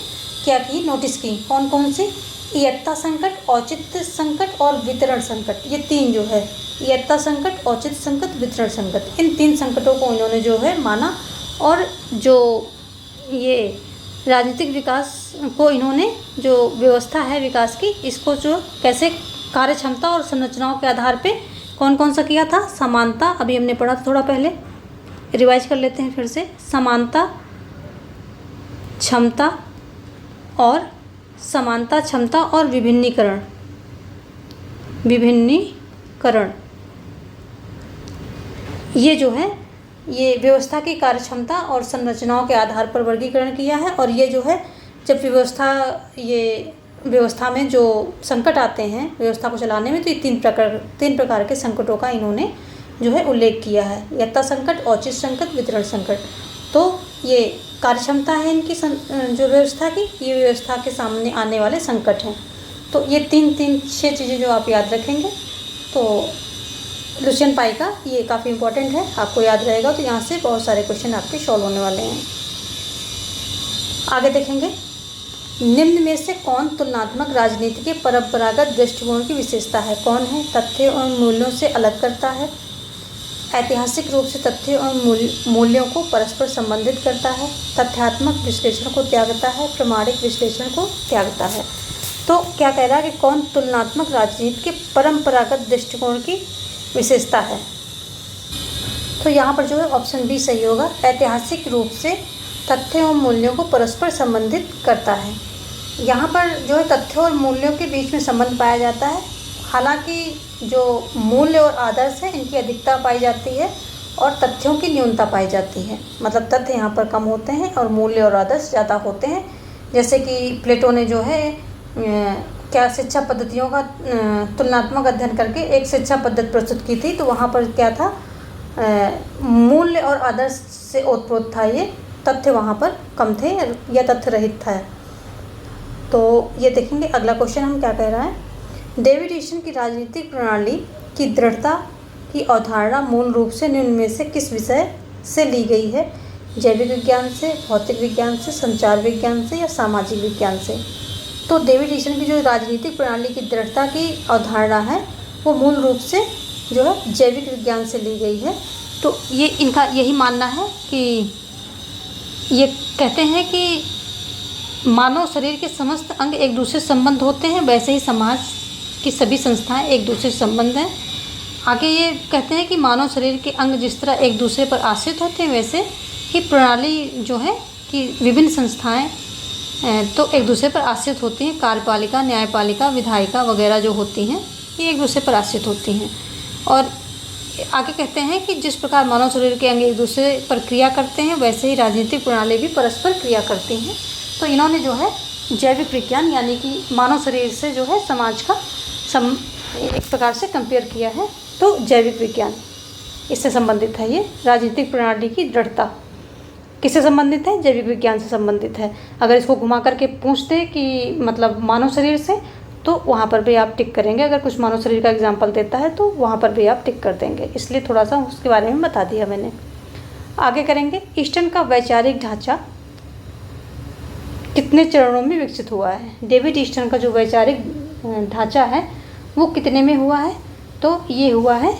क्या की, नोटिस की। कौन कौन सी? इयत्ता संकट, औचित्य संकट और वितरण संकट। ये 3 जो है, इयत्ता संकट, औचित्य संकट, वितरण संकट, इन 3 संकटों को इन्होंने जो है माना। और जो ये राजनीतिक विकास को इन्होंने, जो व्यवस्था है विकास की, इसको जो कैसे कार्य क्षमता और संरचनाओं के आधार पे कौन कौन सा किया था? समानता, अभी हमने पढ़ा था थोड़ा पहले, रिवाइज कर लेते हैं फिर से। समानता, क्षमता और समानता, क्षमता और विभिन्नीकरण, विभिन्नीकरण, ये जो है ये व्यवस्था की कार्यक्षमता और संरचनाओं के आधार पर वर्गीकरण किया है। और ये जो है जब व्यवस्था में जो संकट आते हैं व्यवस्था को चलाने में, तो ये 3 प्रकार के संकटों का इन्होंने जो है उल्लेख किया है। यत्ता संकट, औचित्य संकट, वितरण संकट। तो ये कार्यक्षमता है इनकी जो व्यवस्था की, ये व्यवस्था के सामने आने वाले संकट हैं। तो ये 6 चीज़ें जो आप याद रखेंगे, तो लुसियन पाई का ये काफ़ी इंपॉर्टेंट है, आपको याद रहेगा। तो यहाँ से बहुत सारे क्वेश्चन आपके सॉल्व होने वाले हैं। आगे देखेंगे। निम्न में से कौन तुलनात्मक राजनीति के परंपरागत दृष्टिकोण की विशेषता है? कौन है? तथ्य और मूल्यों से अलग करता है, ऐतिहासिक रूप से तथ्य और मूल्यों को परस्पर संबंधित करता है, तथ्यात्मक विश्लेषण को त्यागता है, प्रमाणिक विश्लेषण को त्यागता है। तो क्या कह रहा है कि कौन तुलनात्मक राजनीति के परंपरागत दृष्टिकोण की विशेषता है? तो यहाँ पर जो है ऑप्शन बी सही होगा, ऐतिहासिक रूप से तथ्य और मूल्यों को परस्पर संबंधित करता है। यहाँ पर जो है तथ्यों और मूल्यों के बीच में संबंध पाया जाता है। हालांकि जो मूल्य और आदर्श है इनकी अधिकता पाई जाती है और तथ्यों की न्यूनता पाई जाती है। मतलब तथ्य यहाँ पर कम होते हैं और मूल्य और आदर्श ज़्यादा होते हैं। जैसे कि प्लेटो ने जो है क्या शिक्षा पद्धतियों का तुलनात्मक अध्ययन करके एक शिक्षा पद्धति प्रस्तुत की थी। तो वहाँ पर क्या था, मूल्य और आदर्श से ओतप्रोत था ये, तथ्य वहाँ पर कम थे या तथ्य रहित था। तो ये देखेंगे अगला क्वेश्चन हम क्या कह रहा है। डेविड ईस्टन की राजनीतिक प्रणाली की दृढ़ता की अवधारणा मूल रूप से निम्न में से किस विषय से ली गई है? जैविक विज्ञान से, भौतिक विज्ञान से, संचार विज्ञान से या सामाजिक विज्ञान से? तो डेविड ईस्टन की जो राजनीतिक प्रणाली की दृढ़ता की अवधारणा है वो मूल रूप से जो है जैविक विज्ञान से ली गई है। तो ये इनका यही मानना है कि ये कहते हैं कि मानव शरीर के समस्त अंग एक दूसरे से संबंध होते हैं, वैसे ही समाज की सभी संस्थाएं एक दूसरे से संबंध हैं। आगे ये कहते हैं कि मानव शरीर के अंग जिस तरह एक दूसरे पर आश्रित होते हैं, वैसे ही प्रणाली जो है कि विभिन्न संस्थाएं तो एक दूसरे पर आश्रित होती हैं। कार्यपालिका, न्यायपालिका, विधायिका वगैरह जो होती हैं ये एक दूसरे पर आश्रित होती हैं। और आगे कहते हैं कि जिस प्रकार मानव शरीर के अंग एक दूसरे पर क्रिया करते हैं, वैसे ही राजनीतिक प्रणाली भी परस्पर क्रिया करती हैं। तो इन्होंने जो है जैविक विज्ञान यानी कि मानव शरीर से जो है समाज का एक प्रकार से कंपेयर किया है। तो जैविक विज्ञान इससे संबंधित है। ये राजनीतिक प्रणाली की दृढ़ता किससे संबंधित है? जैविक विज्ञान से संबंधित है। अगर इसको घुमा करके पूछते कि मतलब मानव शरीर से, तो वहाँ पर भी आप टिक करेंगे। अगर कुछ मानव शरीर का एग्जाम्पल देता है तो वहाँ पर भी आप टिक कर देंगे। इसलिए थोड़ा सा उसके बारे में बता दिया मैंने। आगे करेंगे, ईस्टन का वैचारिक ढांचा कितने चरणों में विकसित हुआ है? डेविड ईस्टन का जो वैचारिक ढांचा है वो कितने में हुआ है? तो ये हुआ है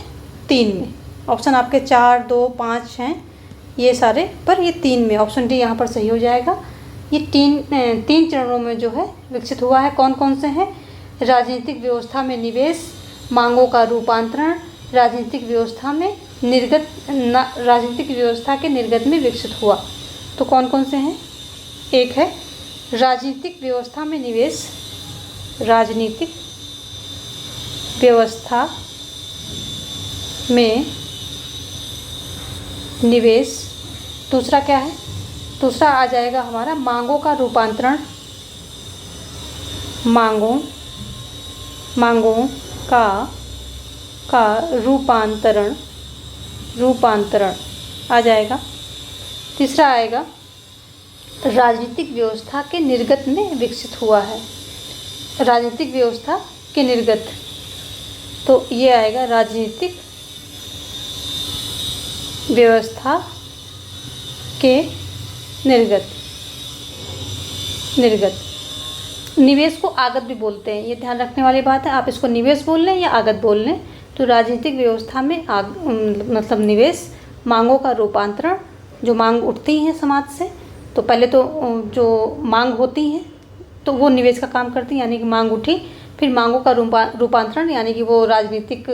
3 में। ऑप्शन आपके 4, 2, 5 हैं ये सारे, पर ये 3 में, ऑप्शन डी यहाँ पर सही हो जाएगा। ये 3 चरणों में जो है विकसित हुआ है। कौन कौन से हैं? राजनीतिक व्यवस्था में निवेश, मांगों का रूपांतरण, राजनीतिक व्यवस्था में निर्गत राजनीतिक व्यवस्था के निर्गत में विकसित हुआ। तो कौन कौन से हैं? एक है राजनीतिक व्यवस्था में निवेश, राजनीतिक व्यवस्था में निवेश। दूसरा क्या है? दूसरा आ जाएगा हमारा मांगों का रूपांतरण, मांगों का रूपांतरण आ जाएगा। तीसरा आएगा राजनीतिक व्यवस्था के निर्गत में विकसित हुआ है, राजनीतिक व्यवस्था के निर्गत। तो ये आएगा राजनीतिक व्यवस्था के निर्गत। निवेश को आगत भी बोलते हैं, ये ध्यान रखने वाली बात है। आप इसको निवेश बोल लें या आगत बोल लें। तो राजनीतिक व्यवस्था में मतलब निवेश, मांगों का रूपांतरण, जो मांग उठती हैं समाज से, तो पहले तो जो मांग होती हैं तो वो निवेश का काम करती हैं, यानी कि मांग उठी, फिर मांगों का रूपांतरण यानी कि वो राजनीतिक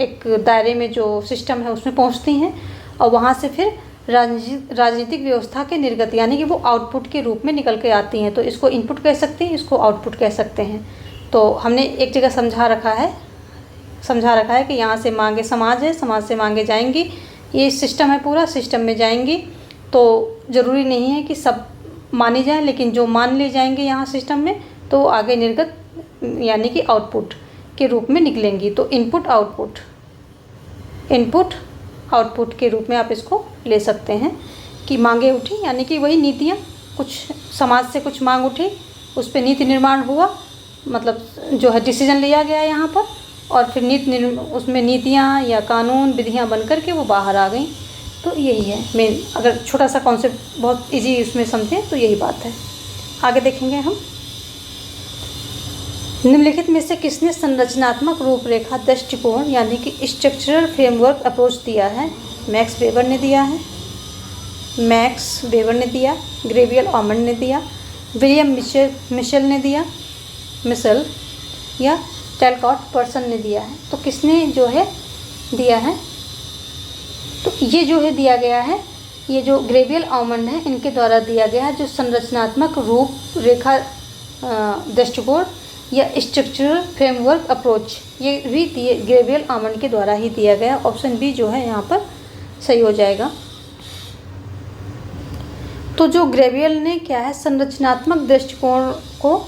एक दायरे में जो सिस्टम है उसमें पहुंचती हैं, और वहाँ से फिर राजनीतिक व्यवस्था के निर्गत यानी कि वो आउटपुट के रूप में निकल के आती हैं। तो इसको इनपुट कह सकते हैं, इसको आउटपुट कह सकते हैं। तो हमने एक जगह समझा रखा है कि यहाँ से मांगे समाज है, समाज से मांगे जाएंगी, ये सिस्टम है, पूरा सिस्टम में जाएंगी। तो ज़रूरी नहीं है कि सब मानी जाए, लेकिन जो मान ले जाएंगे यहाँ सिस्टम में तो आगे निर्गत यानी कि आउटपुट के रूप में निकलेंगी। तो इनपुट आउटपुट के रूप में आप इसको ले सकते हैं कि मांगे उठी यानी कि वही नीतियाँ, कुछ समाज से कुछ मांग उठी, उस पर नीति निर्माण हुआ, मतलब जो है डिसीजन लिया गया यहाँ पर, और फिर उसमें नीतियाँ या कानून विधियाँ बन कर के वो बाहर आ गई। तो यही है मेन, अगर छोटा सा कॉन्सेप्ट बहुत इजी उसमें समझें तो यही बात है। आगे देखेंगे हम, निम्नलिखित में से किसने संरचनात्मक रूपरेखा दृष्टिकोण यानी कि स्ट्रक्चरल फ्रेमवर्क अप्रोच दिया है? मैक्स वेबर ने दिया, ग्रेवियल ऑमंड ने दिया, विलियम मिशेल ने दिया, या टैलकॉट पर्सन ने दिया है। तो किसने जो है दिया है? तो ये जो है दिया गया है, ये जो ग्रेवियल ऑमंड है इनके द्वारा दिया गया है, जो संरचनात्मक रूपरेखा दृष्टिकोण या स्ट्रक्चरल फ्रेमवर्क अप्रोच, ये भी गैब्रियल आमंड के द्वारा ही दिया गया। ऑप्शन बी जो है यहाँ पर सही हो जाएगा। तो जो गैब्रियल ने क्या है, संरचनात्मक दृष्टिकोण को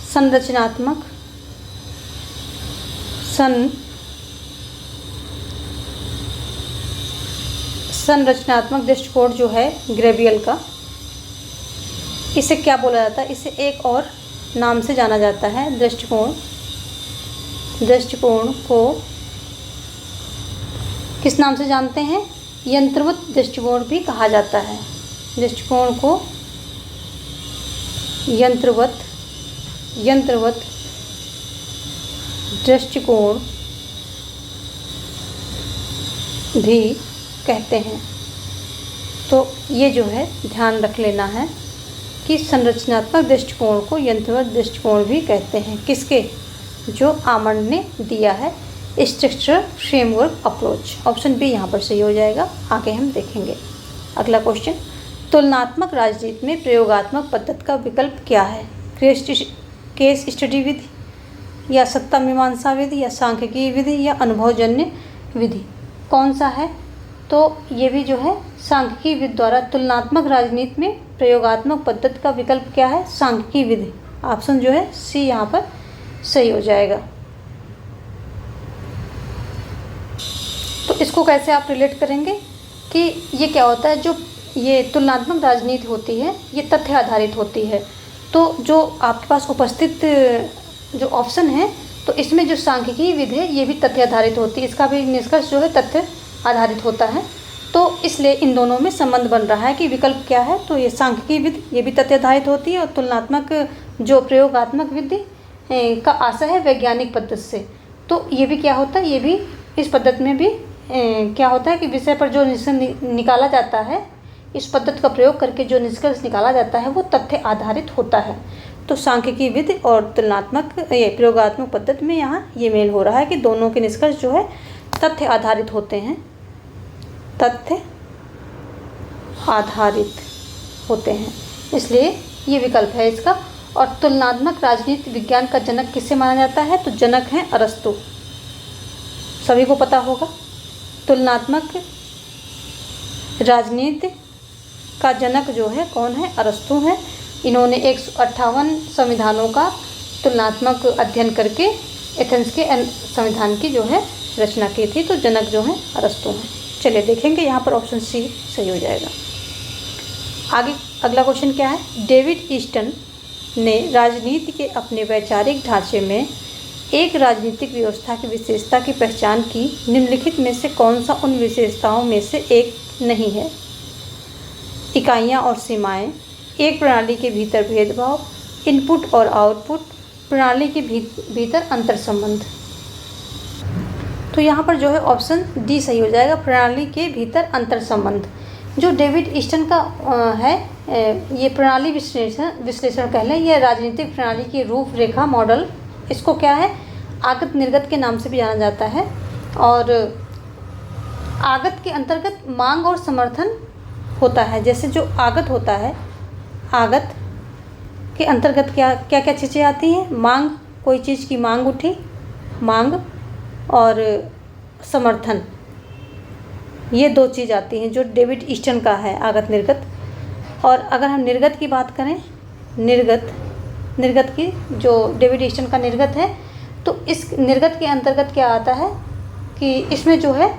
संरचनात्मक दृष्टिकोण जो है गैब्रियल का, इसे क्या बोला जाता है, इसे एक और नाम से जाना जाता है। दृष्टिकोण को किस नाम से जानते हैं, यंत्रवत दृष्टिकोण भी कहा जाता है। दृष्टिकोण को यंत्रवत दृष्टिकोण भी कहते हैं। तो ये जो है ध्यान रख लेना है कि संरचनात्मक दृष्टिकोण को यंत्रवत दृष्टिकोण भी कहते हैं। किसके, जो आमंड ने दिया है, structural framework approach. Option B यहाँ पर सही हो जाएगा। आगे हम देखेंगे अगला क्वेश्चन, तुलनात्मक राजनीति में प्रयोगात्मक पद्धति का विकल्प क्या है? केस स्टडी विधि या सत्ता मीमांसा विधि या सांख्यिकीय विधि या अनुभवजन्य विधि, कौन सा है? तो ये भी जो है सांख्यिकीय विधि द्वारा तुलनात्मक राजनीति में प्रयोगात्मक पद्धति का विकल्प क्या है? सांख्यिकीय विधि। ऑप्शन जो है सी यहाँ पर सही हो जाएगा। तो इसको कैसे आप रिलेट करेंगे कि ये क्या होता है, जो ये तुलनात्मक राजनीति होती है ये तथ्य आधारित होती है। तो जो आपके पास उपस्थित जो ऑप्शन है, तो इसमें जो सांख्यिकीय विधि है ये भी तथ्य आधारित होती है, इसका भी निष्कर्ष जो है तथ्य आधारित होता है। तो इसलिए इन दोनों में संबंध बन रहा है कि विकल्प क्या है। तो ये सांख्यिकीय विधि ये भी तथ्य आधारित होती है और तुलनात्मक जो प्रयोगात्मक विधि का आशय है वैज्ञानिक पद्धति से। तो ये भी क्या होता है, ये भी इस पद्धति में भी क्या होता है कि विषय पर जो निष्कर्ष निकाला जाता है, इस पद्धति का प्रयोग करके जो निष्कर्ष निकाला जाता है वो तथ्य आधारित होता है। तो सांख्यिकीय विधि और तुलनात्मक ये प्रयोगात्मक पद्धति में यहाँ ये मेल हो रहा है कि दोनों के निष्कर्ष जो है तथ्य आधारित होते हैं, तथ्य आधारित होते हैं, इसलिए ये विकल्प है इसका। और तुलनात्मक राजनीति विज्ञान का जनक किसे माना जाता है? तो जनक हैं अरस्तु, सभी को पता होगा। तुलनात्मक राजनीति का जनक जो है कौन है? अरस्तु हैं। इन्होंने 158 संविधानों का तुलनात्मक अध्ययन करके एथेंस के संविधान की जो है रचना की थी। तो जनक जो हैं अरस्तु हैं। चलिए देखेंगे यहाँ पर ऑप्शन सी सही हो जाएगा। आगे अगला क्वेश्चन क्या है, डेविड ईस्टन ने राजनीति के अपने वैचारिक ढांचे में एक राजनीतिक व्यवस्था की विशेषता की पहचान की, निम्नलिखित में से कौन सा उन विशेषताओं में से एक नहीं है? इकाइयाँ और सीमाएं, एक प्रणाली के भीतर भेदभाव, इनपुट और आउटपुट, प्रणाली के भीतर अंतर संबंध। तो यहाँ पर जो है ऑप्शन डी सही हो जाएगा, प्रणाली के भीतर अंतर संबंध। जो डेविड ईस्टन का है ये प्रणाली विश्लेषण कह लें, यह राजनीतिक प्रणाली की रूपरेखा मॉडल, इसको क्या है आगत निर्गत के नाम से भी जाना जाता है। और आगत के अंतर्गत मांग और समर्थन होता है। जैसे जो आगत होता है, आगत के अंतर्गत क्या क्या चीज़ें आती हैं? मांग, कोई चीज़ की मांग उठी, मांग और समर्थन, ये दो चीज़ आती हैं जो डेविड ईस्टन का है आगत निर्गत। और अगर हम निर्गत की बात करें, निर्गत की जो डेविड ईस्टन का निर्गत है, तो इस निर्गत के अंतर्गत क्या आता है कि इसमें जो है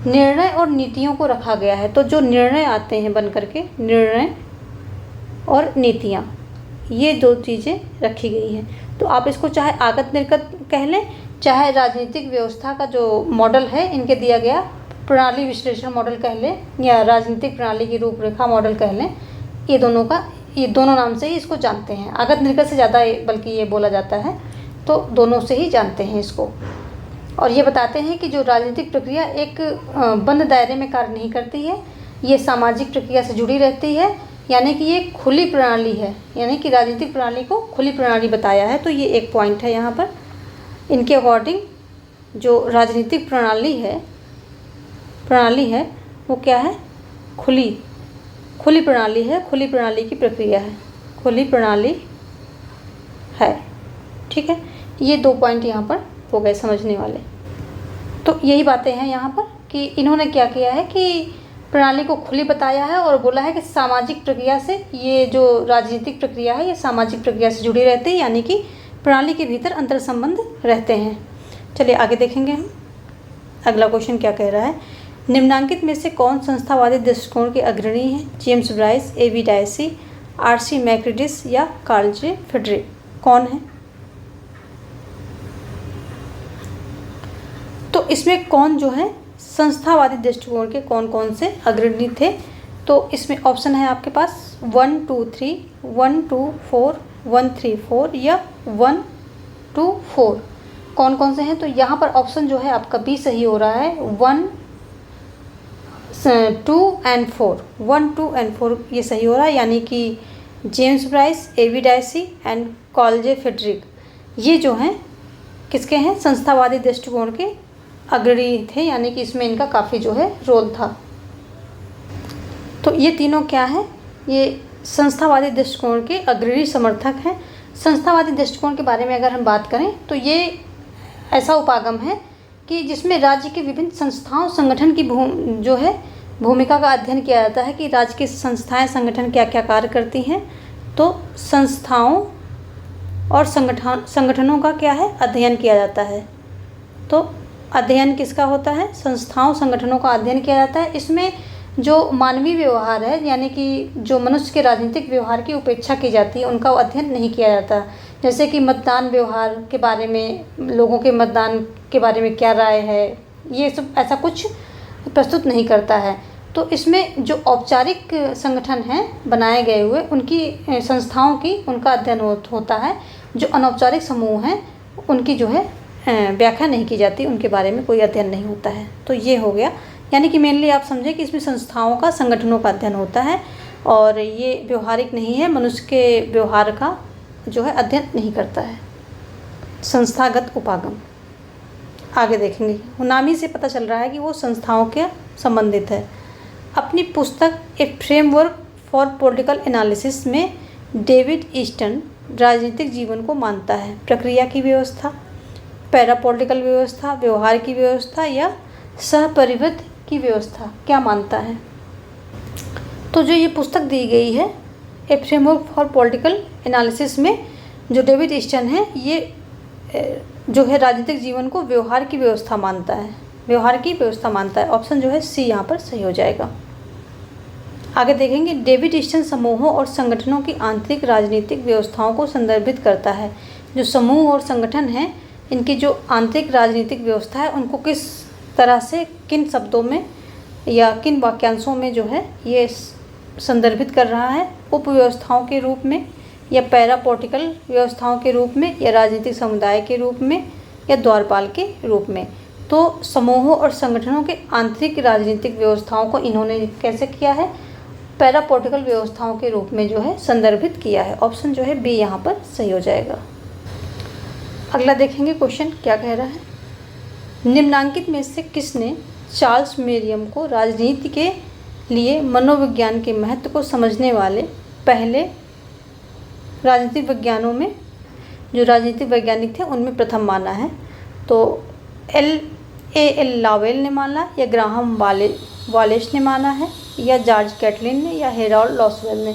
निर्णय और नीतियों को रखा गया है। तो जो निर्णय आते हैं बन करके, निर्णय और नीतियाँ, ये दो चीज़ें रखी गई हैं। तो आप इसको चाहे आगत निर्गत कह लें, चाहे राजनीतिक व्यवस्था का जो मॉडल है इनके दिया गया प्रणाली विश्लेषण मॉडल कह लें, या राजनीतिक प्रणाली की रूपरेखा मॉडल कह लें, ये दोनों नाम से ही इसको जानते हैं। आगत निर्गत से ज़्यादा बल्कि ये बोला जाता है, तो दोनों से ही जानते हैं इसको। और ये बताते हैं कि जो राजनीतिक प्रक्रिया एक बंद दायरे में कार्य नहीं करती है, ये सामाजिक प्रक्रिया से जुड़ी रहती है, यानी कि ये खुली प्रणाली है, यानी कि राजनीतिक प्रणाली को खुली प्रणाली बताया है। तो ये एक पॉइंट है यहाँ पर। इनके अकॉर्डिंग जो राजनीतिक प्रणाली है वो क्या है? खुली प्रणाली है, खुली प्रणाली की प्रक्रिया है, खुली प्रणाली ठीक है, ये 2 पॉइंट यहाँ पर हो गए समझने वाले। तो यही बातें हैं यहाँ पर कि इन्होंने क्या किया है कि प्रणाली को खुली बताया है और बोला है कि सामाजिक प्रक्रिया से, ये जो राजनीतिक प्रक्रिया है ये सामाजिक प्रक्रिया से जुड़ी रहती है, यानी कि प्रणाली के भीतर अंतर संबंध रहते हैं। चलिए आगे देखेंगे हम। अगला क्वेश्चन क्या कह रहा है, निम्नांकित में से कौन संस्थावादी दृष्टिकोण के अग्रणी है? James Bryce, A.V. Dicey, R.C. मैक्रिडिस या कार्ल जे फ्रेडरिक, कौन है? तो इसमें कौन जो है संस्थावादी दृष्टिकोण के कौन कौन से अग्रणी थे? तो इसमें ऑप्शन है आपके पास 1, 2, 3, 1, 2, 4, 1, 3, 4 या 1, 2, 4, कौन कौन से हैं? तो यहाँ पर ऑप्शन जो है आपका बी सही हो रहा है, 1, 2 एंड 4, 1, 2 एंड 4 ये सही हो रहा है, यानी कि James Bryce, A.V. Dicey and Carl J Friedrich ये जो हैं किसके हैं? संस्थावादी दृष्टिकोण के अग्रणी थे, यानी कि इसमें इनका काफ़ी जो है रोल था। तो ये तीनों क्या है? ये संस्थावादी दृष्टिकोण के अग्रणी समर्थक हैं। संस्थावादी दृष्टिकोण के बारे में अगर हम बात करें तो ये ऐसा उपागम है कि जिसमें राज्य के विभिन्न संस्थाओं संगठन की जो है भूमिका का अध्ययन किया जाता है कि राज्य की संस्थाएं संगठन क्या क्या कार्य करती हैं। तो संस्थाओं और संगठनों का क्या है? अध्ययन किया जाता है। तो अध्ययन किसका होता है? संस्थाओं संगठनों का अध्ययन किया जाता है। इसमें जो मानवीय व्यवहार है, यानी कि जो मनुष्य के राजनीतिक व्यवहार की उपेक्षा की जाती है, उनका अध्ययन नहीं किया जाता। जैसे कि मतदान व्यवहार के बारे में, लोगों के मतदान के बारे में क्या राय है, ये सब ऐसा कुछ प्रस्तुत नहीं करता है। तो इसमें जो औपचारिक संगठन हैं बनाए गए हुए, उनकी संस्थाओं की उनका अध्ययन होता है। जो अनौपचारिक समूह हैं उनकी जो है व्याख्या नहीं की जाती, उनके बारे में कोई अध्ययन नहीं होता है। तो ये हो गया, यानी कि मेनली आप समझें कि इसमें संस्थाओं का, संगठनों का अध्ययन होता है और ये व्यवहारिक नहीं है, मनुष्य के व्यवहार का जो है अध्ययन नहीं करता है। संस्थागत उपागम आगे देखेंगे। नामी से पता चल रहा है कि वो संस्थाओं के संबंधित है। अपनी पुस्तक ए फ्रेमवर्क फॉर पॉलिटिकल एनालिसिस में डेविड ईस्टन राजनीतिक जीवन को मानता है प्रक्रिया की व्यवस्था, पैरापॉलिटिकल व्यवस्था, व्यवहार की व्यवस्था या सहपरिवृत्त की व्यवस्था, क्या मानता है? तो जो ये पुस्तक दी गई है ए फ्रेमवर्क फॉर पॉलिटिकल एनालिसिस में जो डेविड ईस्टन है, ये जो है राजनीतिक जीवन को व्यवहार की व्यवस्था मानता है, व्यवहार की व्यवस्था मानता है। ऑप्शन जो है सी यहाँ पर सही हो जाएगा। आगे देखेंगे, डेविड ईस्टन समूहों और संगठनों की आंतरिक राजनीतिक व्यवस्थाओं को संदर्भित करता है। जो समूह और संगठन हैं, इनकी जो आंतरिक राजनीतिक व्यवस्था है, उनको किस तरह से, किन शब्दों में या किन वाक्यांशों में जो है ये संदर्भित कर रहा है? उपव्यवस्थाओं के रूप में या पैरापॉलिटिकल व्यवस्थाओं के रूप में या राजनीतिक समुदाय के रूप में या द्वारपाल के रूप में। तो समूहों और संगठनों के आंतरिक राजनीतिक व्यवस्थाओं को इन्होंने कैसे किया है? पैरापॉलिटिकल व्यवस्थाओं के रूप में जो है संदर्भित किया है। ऑप्शन जो है बी यहाँ पर सही हो जाएगा। अगला देखेंगे क्वेश्चन क्या कह रहा है, निम्नांकित में से किसने चार्ल्स मेरियम को राजनीति के लिए मनोविज्ञान के महत्व को समझने वाले पहले राजनीतिक विज्ञानों में, जो राजनीतिक वैज्ञानिक थे उनमें प्रथम माना है? तो एल लावेल ने माना या ग्राहम वालेस ने माना है या जॉर्ज कैटलिन ने या हेराल्ड लॉसवेल ने,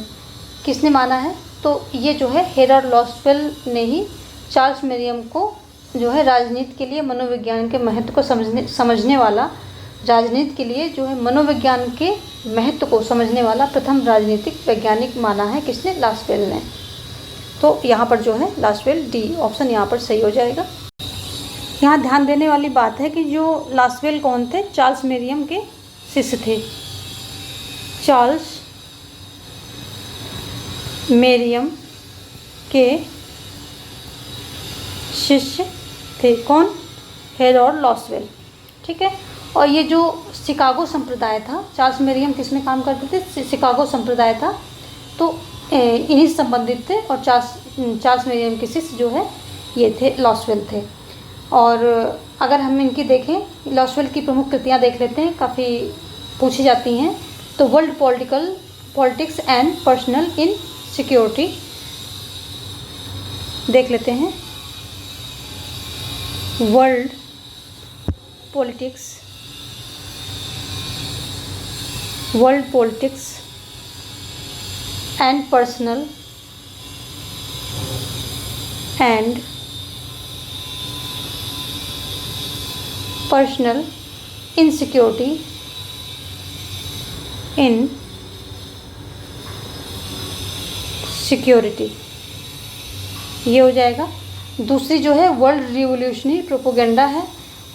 किसने माना है? तो ये जो है हेराल्ड लॉसवेल ने ही चार्ल्स मेरियम को जो है राजनीति के लिए मनोविज्ञान के महत्व को समझने वाला, राजनीति के लिए जो है मनोविज्ञान के महत्व को समझने वाला प्रथम राजनीतिक वैज्ञानिक माना है। किसने? लॉसवेल ने। तो यहाँ पर जो है लॉसवेल, डी ऑप्शन यहाँ पर सही हो जाएगा। यहाँ ध्यान देने वाली बात है कि जो लॉसवेल कौन थे? चार्ल्स मेरियम के शिष्य थे। चार्ल्स मेरियम के शिष्य थे कौन? हेरोल्ड लॉसवेल, ठीक है। और ये जो शिकागो संप्रदाय था, चार्ल्स मेरियम किसमें काम करते थे? शिकागो संप्रदाय था, तो इन्हीं से संबंधित थे। और चार्ल्स मेरियम के शिष्य जो है ये थे, लॉसवेल थे। और अगर हम इनकी देखें, लॉसवेल की प्रमुख कृतियाँ देख लेते हैं, काफ़ी पूछी जाती हैं। तो world politics and personal in security देख लेते हैं। World politics, and personal insecurity in security, ये हो जाएगा। दूसरी जो है वर्ल्ड रिवोल्यूशनरी प्रोपोगेंडा है,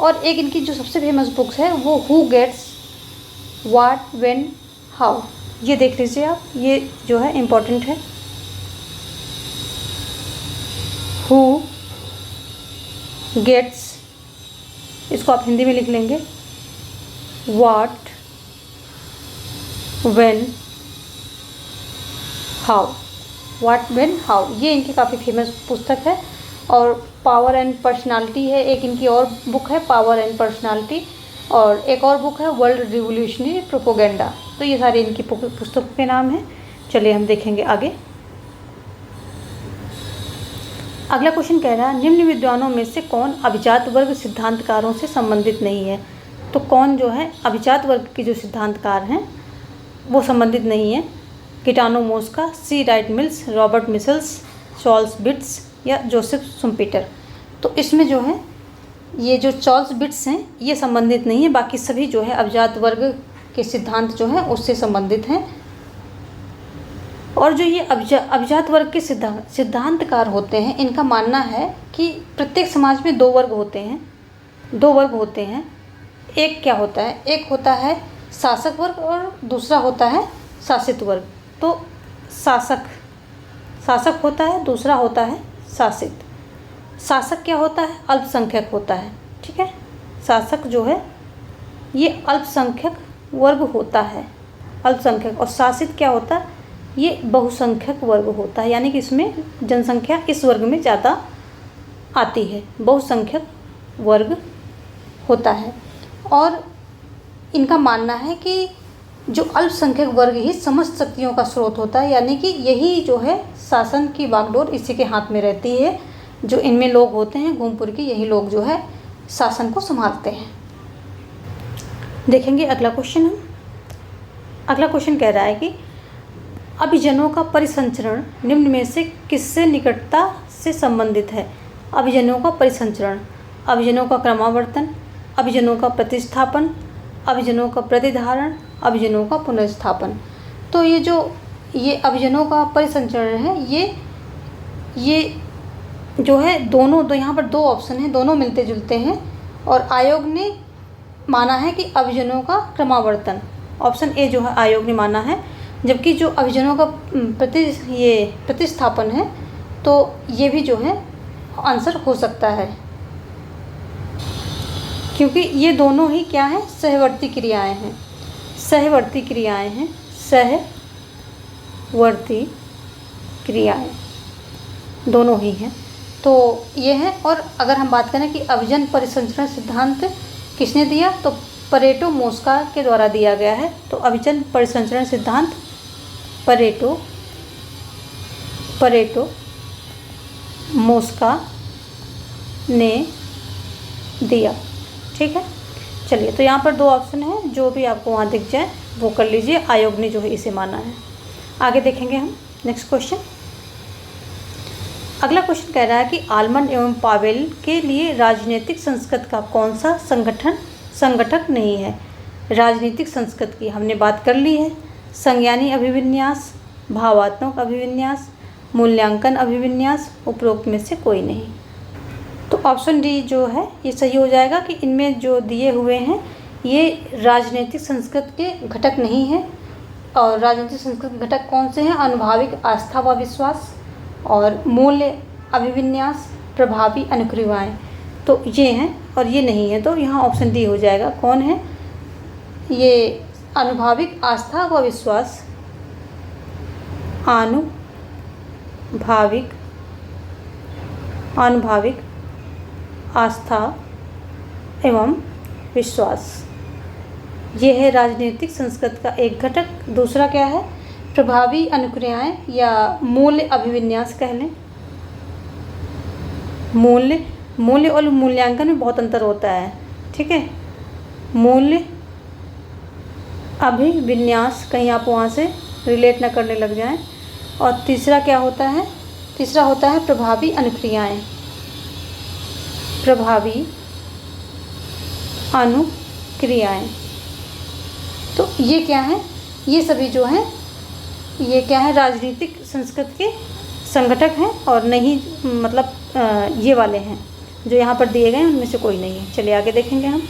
और एक इनकी जो सबसे फेमस बुक्स है वो who gets what when how, ये देख लीजिए आप, ये जो है इम्पोर्टेंट है। हु गेट्स, इसको आप हिंदी में लिख लेंगे, what when how, what when how, ये इनकी काफ़ी फेमस पुस्तक है। और पावर एंड पर्सनालिटी है एक इनकी और बुक है, पावर एंड पर्सनालिटी, और एक और बुक है वर्ल्ड रिवोल्यूशनरी प्रोपोगेंडा। तो ये सारे इनकी पुस्तकों के नाम हैं। चलिए हम देखेंगे आगे। अगला क्वेश्चन कह रहा है निम्न विद्वानों में से कौन अभिजात वर्ग सिद्धांतकारों से संबंधित नहीं है। तो कौन जो है अभिजात वर्ग के जो सिद्धांतकार हैं वो संबंधित नहीं है। Gaetano Mosca, C Wright Mills, Robert Michels, Charles बिट्स या जोसेफ शुम्पेटर। तो इसमें जो है ये जो चार्ल्स बिट्स हैं ये संबंधित नहीं है, बाकी सभी जो है अभिजात वर्ग के सिद्धांत जो हैं उससे संबंधित हैं। और जो ये अभिजात वर्ग के सिद्धांतकार होते हैं, इनका मानना है कि प्रत्येक समाज में दो वर्ग होते हैं। एक क्या होता है, एक होता है शासक वर्ग और दूसरा होता है शासित वर्ग। तो शासक होता है, दूसरा होता है शासित। शासक क्या होता है, अल्पसंख्यक होता है, ठीक है। शासक जो है ये अल्पसंख्यक वर्ग होता है, अल्पसंख्यक। और शासित क्या होता है, ये बहुसंख्यक वर्ग होता है, यानी कि इसमें जनसंख्या इस वर्ग में ज़्यादा आती है, बहुसंख्यक वर्ग होता है। और इनका मानना है कि जो अल्पसंख्यक वर्ग ही समस्त शक्तियों का स्रोत होता है, यानी कि यही जो है शासन की बागडोर इसी के हाथ में रहती है। जो इनमें लोग होते हैं घूमपुर के, यही लोग जो है शासन को संभालते हैं। देखेंगे अगला क्वेश्चन हम। अगला क्वेश्चन कह रहा है कि अभिजनों का परिसंचरण निम्न में से किससे निकटता से संबंधित है। अभिजनों का परिसंचरण, अभिजनों का क्रमावर्तन, अभिजनों का प्रतिस्थापन, अभिजनों का प्रतिधारण, अभिजनों का पुनर्स्थापन। तो ये अभिजनों का परिसंचरण है, ये जो है दोनों दो, यहाँ पर दो ऑप्शन हैं, दोनों मिलते जुलते हैं। और आयोग ने माना है कि अभिजनों का क्रमावर्तन, ऑप्शन ए जो है आयोग ने माना है। जबकि जो अभिजनों का प्रतिस्थापन है, तो ये भी जो है आंसर हो सकता है, क्योंकि ये दोनों ही क्या हैं, सहवर्ती क्रियाएं हैं। सहवर्ती क्रियाएं दोनों ही हैं, तो ये है। और अगर हम बात करें कि अभिजन परिसंचरण सिद्धांत किसने दिया, तो परेटो मोस्का के द्वारा दिया गया है। तो अभिजन परिसंचरण सिद्धांत परेटो मोस्का ने दिया, ठीक है। चलिए, तो यहाँ पर दो ऑप्शन हैं, जो भी आपको वहाँ दिख जाए वो कर लीजिए। आयोग ने जो है इसे माना है। आगे देखेंगे हम नेक्स्ट क्वेश्चन। अगला क्वेश्चन कह रहा है कि आलमंड एवं पावेल के लिए राजनीतिक संस्कृत का कौन सा संगठक नहीं है। राजनीतिक संस्कृत की हमने बात कर ली है। संज्ञानी अभिविन्यास, भावात्मक अभिविन्यास, मूल्यांकन अभिविन्यास, उपरोक्त में से कोई नहीं। तो ऑप्शन डी जो है ये सही हो जाएगा कि इनमें जो दिए हुए हैं ये राजनीतिक संस्कृत के घटक नहीं हैं। और राजनीतिक संस्कृत घटक कौन से हैं, अनुभाविक आस्था व विश्वास, और मूल्य अभिविन्यास, प्रभावी अनुक्रियाएँ, तो ये हैं और ये नहीं है। तो यहाँ ऑप्शन डी हो जाएगा। कौन है ये, अनुभाविक आस्था व विश्वास, अनुभाविक आस्था एवं विश्वास, ये है राजनीतिक संस्कृत का एक घटक। दूसरा क्या है, प्रभावी अनुक्रियाएं या मूल्य अभिविन्यास कह लें, मूल्य मूल्य और मूल्यांकन में बहुत अंतर होता है, ठीक है। मूल्य अभिविन्यास, कहीं आप वहाँ से रिलेट ना करने लग जाएं। और तीसरा क्या होता है? तीसरा होता है प्रभावी अनुक्रियाएं। प्रभावी अनुक्रियाएं, तो ये क्या है? ये सभी जो है ये क्या है? राजनीतिक संस्कृति के संगठक हैं और नहीं, मतलब ये वाले हैं जो यहाँ पर दिए गए हैं उनमें से कोई नहीं है। चलिए आगे देखेंगे हम।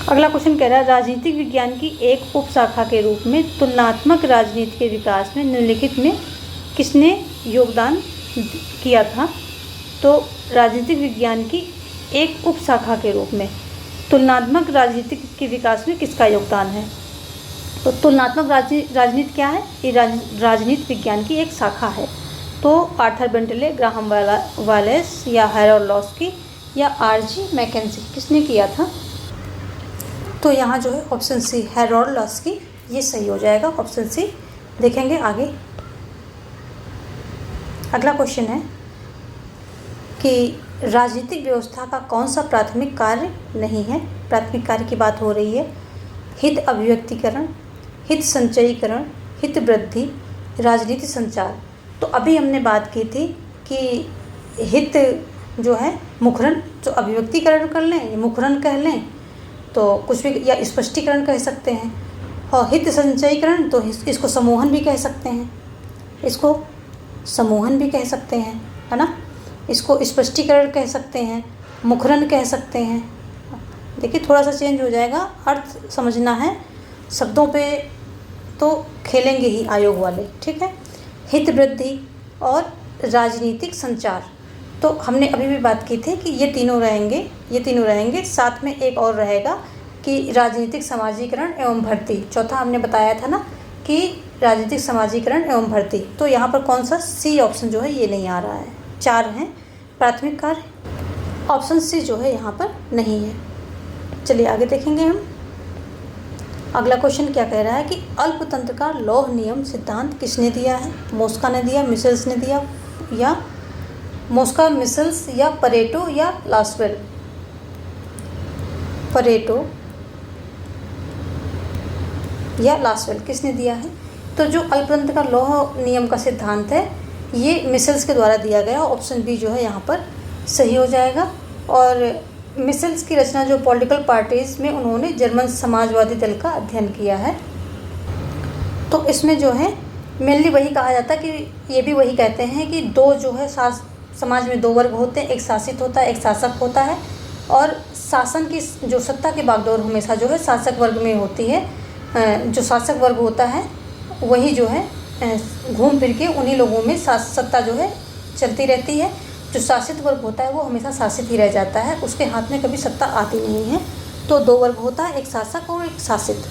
अगला क्वेश्चन कह रहा है राजनीतिक विज्ञान की एक उपशाखा के रूप में तुलनात्मक राजनीति के विकास में निम्नलिखित में किसने योगदान किया था? तो राजनीतिक विज्ञान की एक उपशाखा के रूप में तुलनात्मक राजनीति के विकास में किसका योगदान है? तो तुलनात्मक राजनीति क्या है? ये राजनीति विज्ञान की एक शाखा है। तो आर्थर बेंटले, ग्राहम वालेस या हैरोल्ड लॉस्की या आरजी मैकेंजी, किसने किया था? तो यहाँ जो है ऑप्शन सी हैरोल्ड लॉस्की, ये सही हो जाएगा, ऑप्शन सी। देखेंगे आगे। अगला क्वेश्चन है कि राजनीतिक व्यवस्था का कौन सा प्राथमिक कार्य नहीं है? प्राथमिक कार्य की बात हो रही है। हित अभिव्यक्तिकरण, हित संचयीकरण, हित वृद्धि, राजनीति संचार। तो अभी हमने बात की थी कि हित जो है मुखरण, तो अभिव्यक्तिकरण कर लें, मुखरण कह लें, तो कुछ भी, या स्पष्टीकरण कह सकते हैं। और हित संचयीकरण, तो इसको समूहन भी कह सकते हैं, इसको समूहन भी कह सकते हैं, है ना। इसको स्पष्टीकरण कह सकते हैं, मुखरण कह सकते हैं। देखिए थोड़ा सा चेंज हो जाएगा, अर्थ समझना है, शब्दों पे तो खेलेंगे ही आयोग वाले, ठीक है। हित वृद्धि और राजनीतिक संचार, तो हमने अभी भी बात की थी कि ये तीनों रहेंगे। साथ में एक और रहेगा कि राजनीतिक समाजीकरण एवं भर्ती। चौथा हमने बताया था ना कि राजनीतिक समाजीकरण एवं भर्ती। तो यहाँ पर कौन सा? सी ऑप्शन जो है ये नहीं आ रहा है। 4 हैं प्राथमिक कार्य, ऑप्शन सी जो है यहाँ पर नहीं है। चलिए आगे देखेंगे हम। अगला क्वेश्चन क्या कह रहा है कि अल्पतंत्र का लौह नियम सिद्धांत किसने दिया है? मोस्का ने दिया, मिसेल्स ने दिया, या मोस्का, मिसेल्स या परेटो या लासवेल? परेटो या लासवेल, किसने दिया है? तो जो अल्पतंत्र का लौह नियम का सिद्धांत है ये मिसेल्स के द्वारा दिया गया, ऑप्शन बी जो है यहाँ पर सही हो जाएगा। और मिसेल्स की रचना जो पॉलिटिकल पार्टीज़ में उन्होंने जर्मन समाजवादी दल का अध्ययन किया है। तो इसमें जो है मेनली वही कहा जाता है कि ये भी वही कहते हैं कि दो जो है समाज में 2 वर्ग होते हैं, एक शासित होता है, एक शासक होता है। और शासन की जो सत्ता की बागडोर हमेशा जो है शासक वर्ग में होती है। जो शासक वर्ग होता है वही जो है घूम फिर के उन्हीं लोगों में सत्ता जो है चलती रहती है। जो शासित वर्ग होता है वो हमेशा शासित ही रह जाता है, उसके हाथ में कभी सत्ता आती नहीं है। तो 2 वर्ग होता है, एक शासक और एक शासित,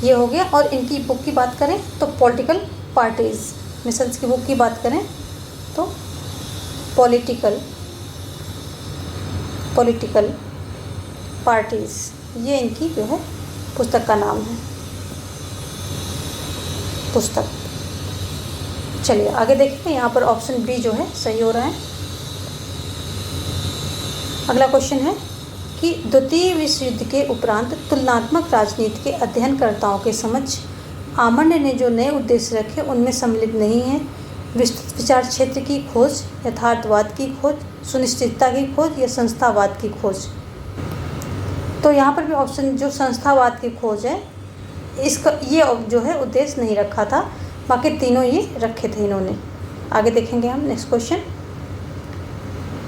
ये हो गया। और इनकी बुक की बात करें तो पॉलिटिकल पार्टीज़, मिसेल्स की बुक की बात करें तो पॉलिटिकल पार्टीज़, ये इनकी जो है पुस्तक का नाम है, पुस्तक। चलिए आगे देखते हैं। यहाँ पर ऑप्शन बी जो है सही हो रहा है। अगला क्वेश्चन है कि द्वितीय विश्व युद्ध के उपरांत तुलनात्मक राजनीति के अध्ययनकर्ताओं के समक्ष आमंड ने जो नए उद्देश्य रखे उनमें सम्मिलित नहीं है विस्तृत विचार क्षेत्र की खोज, यथार्थवाद की खोज, सुनिश्चितता की खोज या संस्थावाद की खोज। तो यहाँ पर भी ऑप्शन जो संस्थावाद की खोज है इसका ये जो है उद्देश्य नहीं रखा था, बाकी तीनों ये रखे थे इन्होंने। आगे देखेंगे हम नेक्स्ट क्वेश्चन।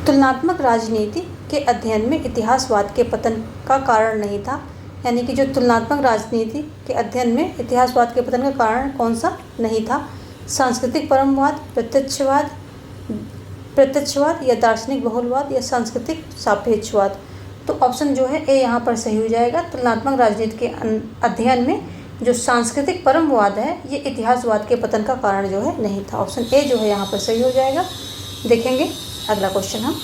तुलनात्मक राजनीति के अध्ययन में इतिहासवाद के पतन का कारण नहीं था, यानी कि जो तुलनात्मक राजनीति के अध्ययन में इतिहासवाद के पतन का कारण कौन सा नहीं था? सांस्कृतिक परमवाद, प्रत्यक्षवाद या दार्शनिक बहुलवाद या सांस्कृतिक सापेक्षवाद। तो ऑप्शन जो है ए यहाँ पर सही हो जाएगा। तुलनात्मक राजनीति के अध्ययन में जो सांस्कृतिक परमवाद है ये इतिहासवाद के पतन का कारण जो है नहीं था। ऑप्शन ए जो है यहाँ पर सही हो जाएगा। देखेंगे अगला क्वेश्चन हम।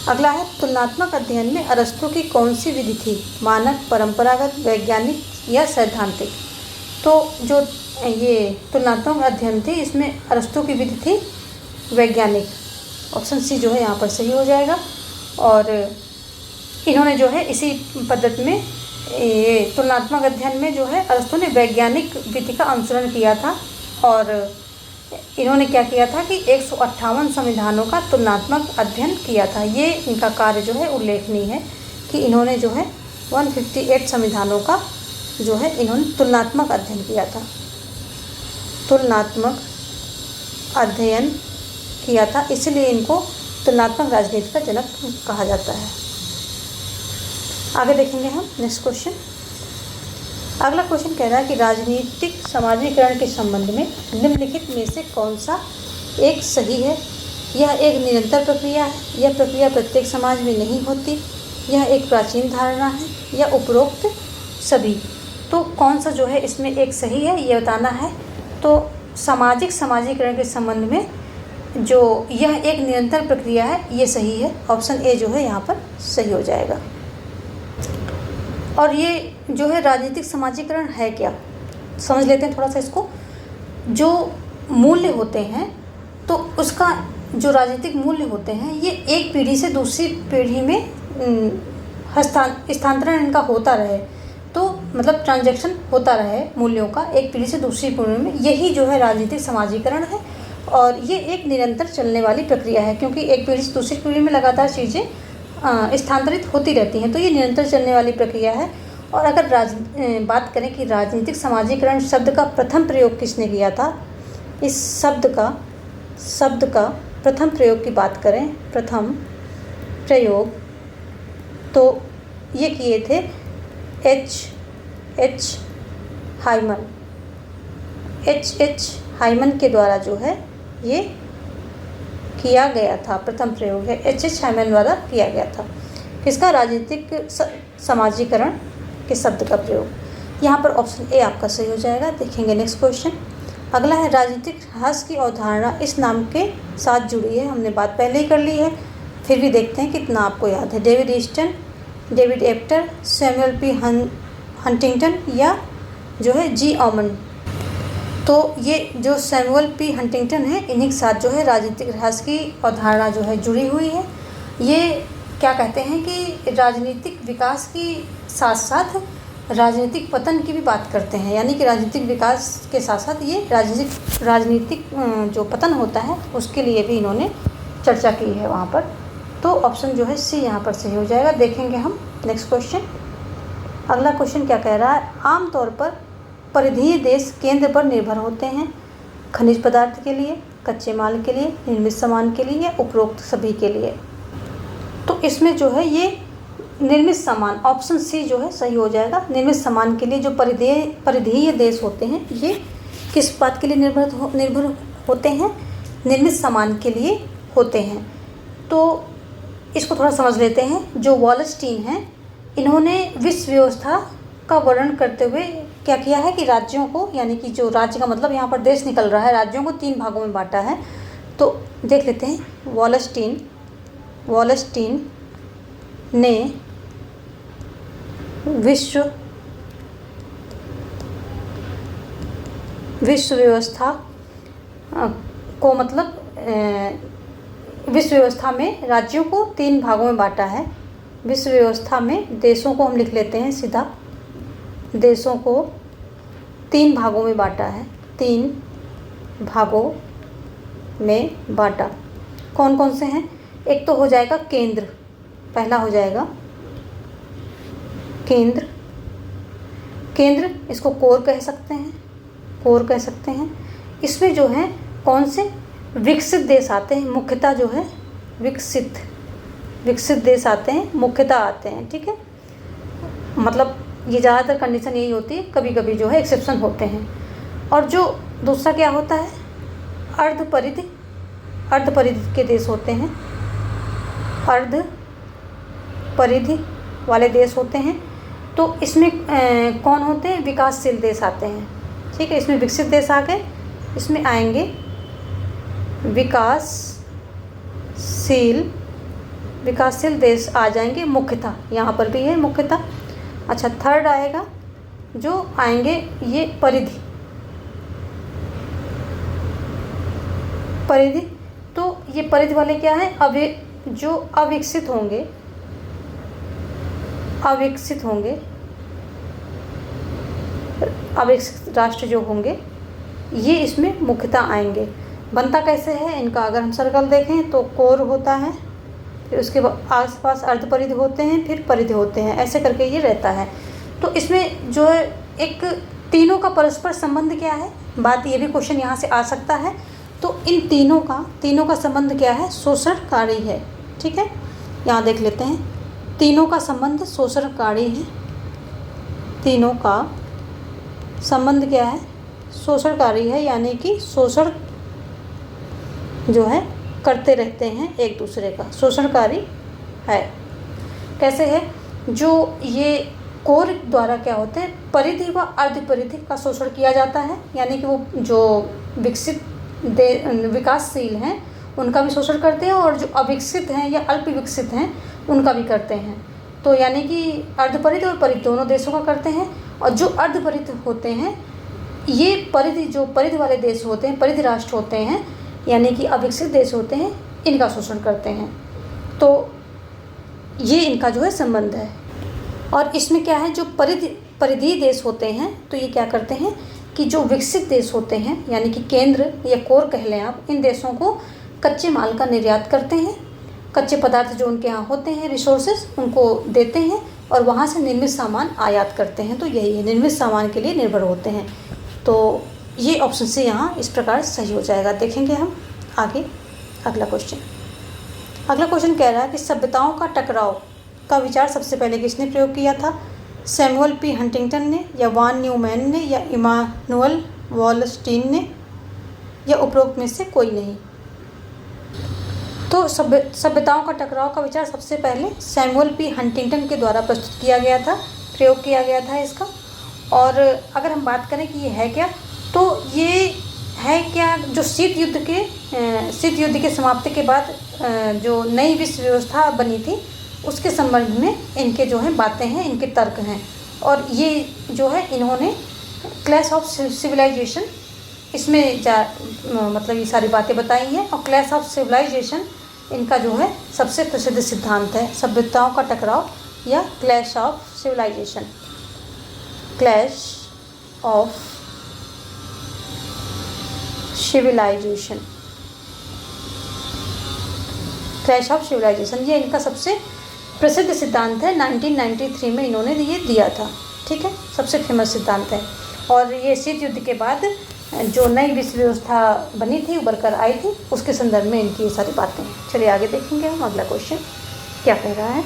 अगला है तुलनात्मक अध्ययन में अरस्तू की कौन सी विधि थी? मानक, परंपरागत, वैज्ञानिक या सैद्धांतिक? तो जो ये तुलनात्मक अध्ययन थी इसमें अरस्तू की विधि थी वैज्ञानिक, ऑप्शन सी जो है यहाँ पर सही हो जाएगा। और इन्होंने जो है इसी पद्धति में तुलनात्मक अध्ययन में जो है अरस्तु ने वैज्ञानिक विधि का अनुसरण किया था और इन्होंने क्या किया था कि 158 संविधानों का तुलनात्मक अध्ययन किया था। ये इनका कार्य जो है उल्लेखनीय है कि इन्होंने जो है 158 संविधानों का जो है इन्होंने तुलनात्मक अध्ययन किया था, तुलनात्मक अध्ययन किया था, इसलिए इनको तुलनात्मक राजनीति का जनक कहा जाता है। आगे देखेंगे हम नेक्स्ट क्वेश्चन। अगला क्वेश्चन कह रहा है कि राजनीतिक समाजीकरण के संबंध में निम्नलिखित में से कौन सा एक सही है। यह एक निरंतर प्रक्रिया है, यह प्रक्रिया प्रत्येक समाज में नहीं होती, यह एक प्राचीन धारणा है, या उपरोक्त सभी। तो कौन सा जो है इसमें एक सही है ये बताना है। तो सामाजिक समाजीकरण के संबंध में जो यह एक निरंतर प्रक्रिया है ये सही है, ऑप्शन ए जो है यहाँ पर सही हो जाएगा। और ये जो है राजनीतिक समाजीकरण है क्या, समझ लेते हैं थोड़ा सा इसको। जो मूल्य होते हैं तो उसका जो राजनीतिक मूल्य होते हैं ये एक पीढ़ी से दूसरी पीढ़ी में स्थानांतरण इनका होता रहे, तो मतलब ट्रांजैक्शन होता रहे मूल्यों का एक पीढ़ी से दूसरी पीढ़ी में, यही जो है राजनीतिक समाजीकरण है। और ये एक निरंतर चलने वाली प्रक्रिया है क्योंकि एक पीढ़ी से दूसरी पीढ़ी में लगातार चीज़ें स्थानांतरित होती रहती हैं, तो ये निरंतर चलने वाली प्रक्रिया है। और अगर बात करें कि राजनीतिक समाजीकरण शब्द का प्रथम प्रयोग किसने किया था, इस शब्द का प्रथम प्रयोग की बात करें, प्रथम प्रयोग तो ये किए थे H. हाइमन के द्वारा जो है ये किया गया था। प्रथम प्रयोग है H. हाइमन द्वारा किया गया था। किसका, राजनीतिक समाजीकरण के शब्द का प्रयोग। यहाँ पर ऑप्शन ए आपका सही हो जाएगा। देखेंगे नेक्स्ट क्वेश्चन। अगला है राजनीतिक इतिहास की अवधारणा इस नाम के साथ जुड़ी है। हमने बात पहले ही कर ली है, फिर भी देखते हैं कितना आपको याद है। David Easton, David एप्टर, Samuel P Huntington या जो है जी ऑमन। तो ये जो सैमुअल पी हंटिंगटन है इन्हीं के साथ जो है राजनीतिक इतिहास की अवधारणा जो है जुड़ी हुई है। ये क्या कहते हैं कि राजनीतिक विकास की साथ साथ राजनीतिक पतन की भी बात करते हैं, यानी कि राजनीतिक विकास के साथ साथ ये राजनीतिक जो पतन होता है उसके लिए भी इन्होंने चर्चा की है वहाँ पर। तो ऑप्शन जो है सी यहाँ पर सही हो जाएगा। देखेंगे हम नेक्स्ट क्वेश्चन। अगला क्वेश्चन क्या कह रहा है, आमतौर पर परिधीय देश केंद्र पर निर्भर होते हैं खनिज पदार्थ के लिए, कच्चे माल के लिए, निर्मित सामान के लिए या उपरोक्त सभी के लिए। तो इसमें जो है ये निर्मित सामान, ऑप्शन सी जो है सही हो जाएगा। निर्मित सामान के लिए जो परिधीय देश होते हैं ये किस बात के लिए निर्भर होते हैं, निर्मित सामान के लिए होते हैं। तो इसको थोड़ा समझ लेते हैं। जो वॉलस्टीन हैं इन्होंने विश्व व्यवस्था का वर्णन करते हुए क्या किया है कि राज्यों को, यानी कि जो राज्य का मतलब यहाँ पर देश निकल रहा है, राज्यों को 3 भागों में बांटा है। तो देख लेते हैं। वॉलस्टीन ने विश्व व्यवस्था को मतलब विश्व व्यवस्था में राज्यों को 3 भागों में बांटा है। विश्व व्यवस्था में देशों को हम लिख लेते हैं सीधा, देशों को 3 भागों में बांटा है, 3 भागों में बांटा। कौन कौन से हैं? एक तो हो जाएगा केंद्र, पहला हो जाएगा केंद्र, इसको कोर कह सकते हैं। इसमें जो है कौन से विकसित देश आते हैं, मुख्यतः जो है विकसित देश आते हैं, मुख्यतः आते हैं, ठीक है। मतलब ये ज़्यादातर कंडीशन यही होती है, कभी कभी जो है एक्सेप्शन होते हैं। और जो दूसरा क्या होता है, अर्ध परिधि के देश होते हैं, अर्ध परिधि वाले देश होते हैं। तो इसमें कौन होते हैं, विकासशील देश आते हैं, ठीक है। इसमें विकसित देश आ गए, इसमें आएंगे विकासशील देश आ जाएंगे मुख्यतः, यहाँ पर भी है मुख्यतः। अच्छा, थर्ड आएगा जो आएंगे ये परिधि। तो ये परिधि वाले क्या हैं, जो अविकसित होंगे, अविकसित राष्ट्र जो होंगे ये इसमें मुख्यतः आएंगे। बनता कैसे है इनका, अगर हम सर्कल देखें तो कोर होता है, फिर उसके आसपास अर्धपरिधि होते हैं, फिर परिधि होते हैं, ऐसे करके ये रहता है। तो इसमें जो है एक तीनों का परस्पर संबंध क्या है, बात ये भी क्वेश्चन यहाँ से आ सकता है। तो इन तीनों का संबंध क्या है, शोषणकारी है। ठीक है, यहाँ देख लेते हैं, तीनों का संबंध शोषणकारी है। तीनों का संबंध क्या है, शोषणकारी है, यानी कि शोषण जो है करते रहते हैं एक दूसरे का, शोषणकारी है। कैसे है, जो ये कोर द्वारा क्या होते हैं, परिधि व अर्धपरिधि का शोषण किया जाता है, यानी कि वो जो विकासशील हैं उनका भी शोषण करते हैं, और जो अविकसित हैं या अल्प विकसित हैं उनका भी करते हैं। तो यानी कि अर्धपरिधि और परिधि दोनों देशों का करते हैं। और जो अर्धपरिधि होते हैं ये परिधि वाले देश होते हैं, परिधि राष्ट्र होते हैं, यानी कि अविकसित देश होते हैं, इनका शोषण करते हैं। तो ये इनका जो है संबंध है। और इसमें क्या है, जो परिधि देश होते हैं तो ये क्या करते हैं कि जो विकसित देश होते हैं, यानी कि केंद्र या कोर कह लें आप, इन देशों को कच्चे माल का निर्यात करते हैं। कच्चे पदार्थ जो उनके यहाँ होते हैं, रिसोर्सेज, उनको देते हैं और वहाँ से निर्मित सामान आयात करते हैं। तो यही है, निर्मित सामान के लिए निर्भर होते हैं। तो ये ऑप्शन से यहाँ इस प्रकार सही हो जाएगा। देखेंगे हम आगे अगला क्वेश्चन कह रहा है कि सभ्यताओं का टकराव का विचार सबसे पहले किसने प्रयोग किया था, सैमुअल पी हंटिंगटन ने, या वान न्यूमैन ने, या इमानुअल वॉलस्टीन ने, या उपरोक्त में से कोई नहीं। तो सभ्यताओं का टकराव का विचार सबसे पहले सैमुअल पी हंटिंगटन के द्वारा प्रस्तुत किया गया था, प्रयोग किया गया था इसका। और अगर हम बात करें कि ये है क्या, तो ये है क्या, जो शीत युद्ध के समाप्ति के बाद जो नई विश्व व्यवस्था बनी थी उसके संबंध में इनके जो हैं बातें हैं, इनके तर्क हैं। और ये जो है इन्होंने क्लैश ऑफ सिविलाइजेशन, इसमें मतलब ये सारी बातें बताई हैं। और क्लैश ऑफ सिविलाइजेशन इनका जो है सबसे प्रसिद्ध सिद्धांत है, सभ्यताओं का टकराव या clash of civilization. Clash of civilization, clash of civilization, ये इनका सबसे प्रसिद्ध सिद्धांत है। 1993 में इन्होंने ये दिया था। ठीक है, सबसे फेमस सिद्धांत है। और ये शीत युद्ध के बाद जो नई विश्व व्यवस्था बनी थी, उभर कर आई थी, उसके संदर्भ में इनकी ये सारी बातें हैं। चलिए आगे देखेंगे हम अगला क्वेश्चन क्या कह रहा है।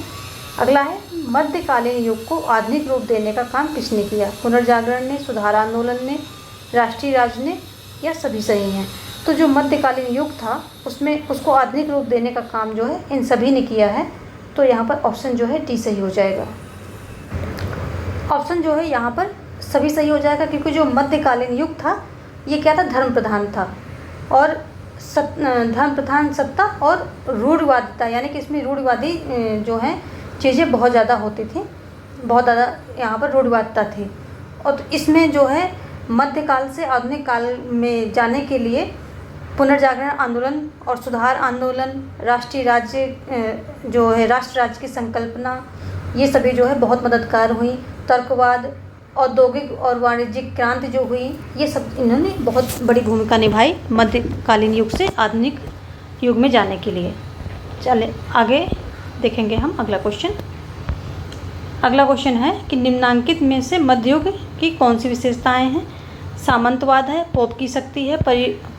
अगला है, मध्यकालीन युग को आधुनिक रूप देने का काम किसने किया, पुनर्जागरण ने, सुधार आंदोलन ने, राष्ट्रीय राज्य ने, या सभी सही हैं। तो जो मध्यकालीन युग था उसमें उसको आधुनिक रूप देने का काम जो है इन सभी ने किया है। तो यहाँ पर ऑप्शन जो है डी सही हो जाएगा। ऑप्शन जो है यहाँ पर सभी सही हो जाएगा, क्योंकि जो मध्यकालीन युग था ये क्या था, धर्म प्रधान था। और धर्म प्रधान सत्ता और रूढ़िवादिता, यानी कि इसमें रूढ़िवादी जो है चीज़ें बहुत ज़्यादा होती थी, बहुत ज़्यादा यहाँ पर रूढ़िवादिता थी। और इसमें जो है मध्यकाल से आधुनिक काल में जाने के लिए पुनर्जागरण आंदोलन और सुधार आंदोलन, राष्ट्रीय राज्य जो है राष्ट्र राज्य की संकल्पना, ये सभी जो है बहुत मददगार हुई। तर्कवाद, औद्योगिक और वाणिज्यिक क्रांति जो हुई, ये सब इन्होंने बहुत बड़ी भूमिका निभाई मध्यकालीन युग से आधुनिक युग में जाने के लिए। चले आगे देखेंगे हम अगला क्वेश्चन है कि निम्नांकित में से मध्ययुग की कौन सी विशेषताएं हैं। सामंतवाद है, पोप की शक्ति है,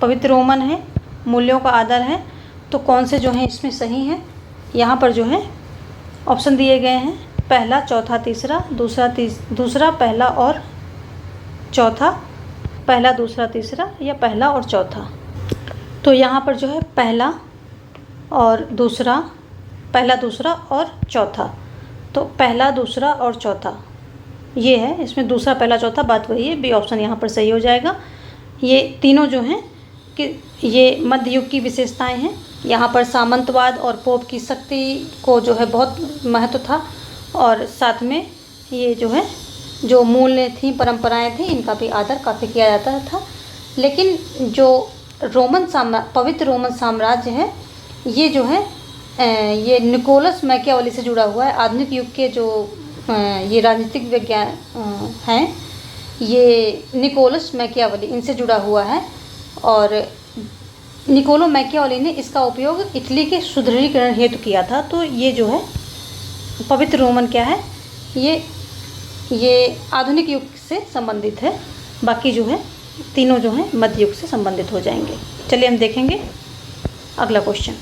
पवित्र रोमन है, मूल्यों का आदर है। तो कौन से जो हैं इसमें सही हैं, यहाँ पर जो है ऑप्शन दिए गए हैं, पहला, चौथा, तीसरा, दूसरा, पहला और चौथा, पहला, दूसरा, तीसरा, या पहला और चौथा। तो यहाँ पर जो है पहला, दूसरा और चौथा। तो पहला, दूसरा और चौथा ये है, इसमें दूसरा, पहला, चौथा बात वही है। बी ऑप्शन यहाँ पर सही हो जाएगा। ये तीनों जो हैं कि ये मध्य युग की विशेषताएं हैं। यहाँ पर सामंतवाद और पोप की शक्ति को जो है बहुत महत्व था, और साथ में ये जो है जो मूल्य थी, परंपराएं थी, इनका भी आदर काफ़ी किया जाता था। लेकिन जो पवित्र रोमन साम्राज्य है, ये जो है ये निकोलस मैकियावेली से जुड़ा हुआ है। आधुनिक युग के जो ये राजनीतिक विज्ञान हैं, ये निकोलस मैकियावेली इनसे जुड़ा हुआ है। और निकोलो मैकियावेली ने इसका उपयोग इटली के सुदृढ़ीकरण हेतु किया था। तो ये जो है पवित्र रोमन क्या है, ये आधुनिक युग से संबंधित है। बाकी जो है तीनों जो हैं मध्य युग से संबंधित हो जाएंगे। चलिए हम देखेंगे अगला क्वेश्चन।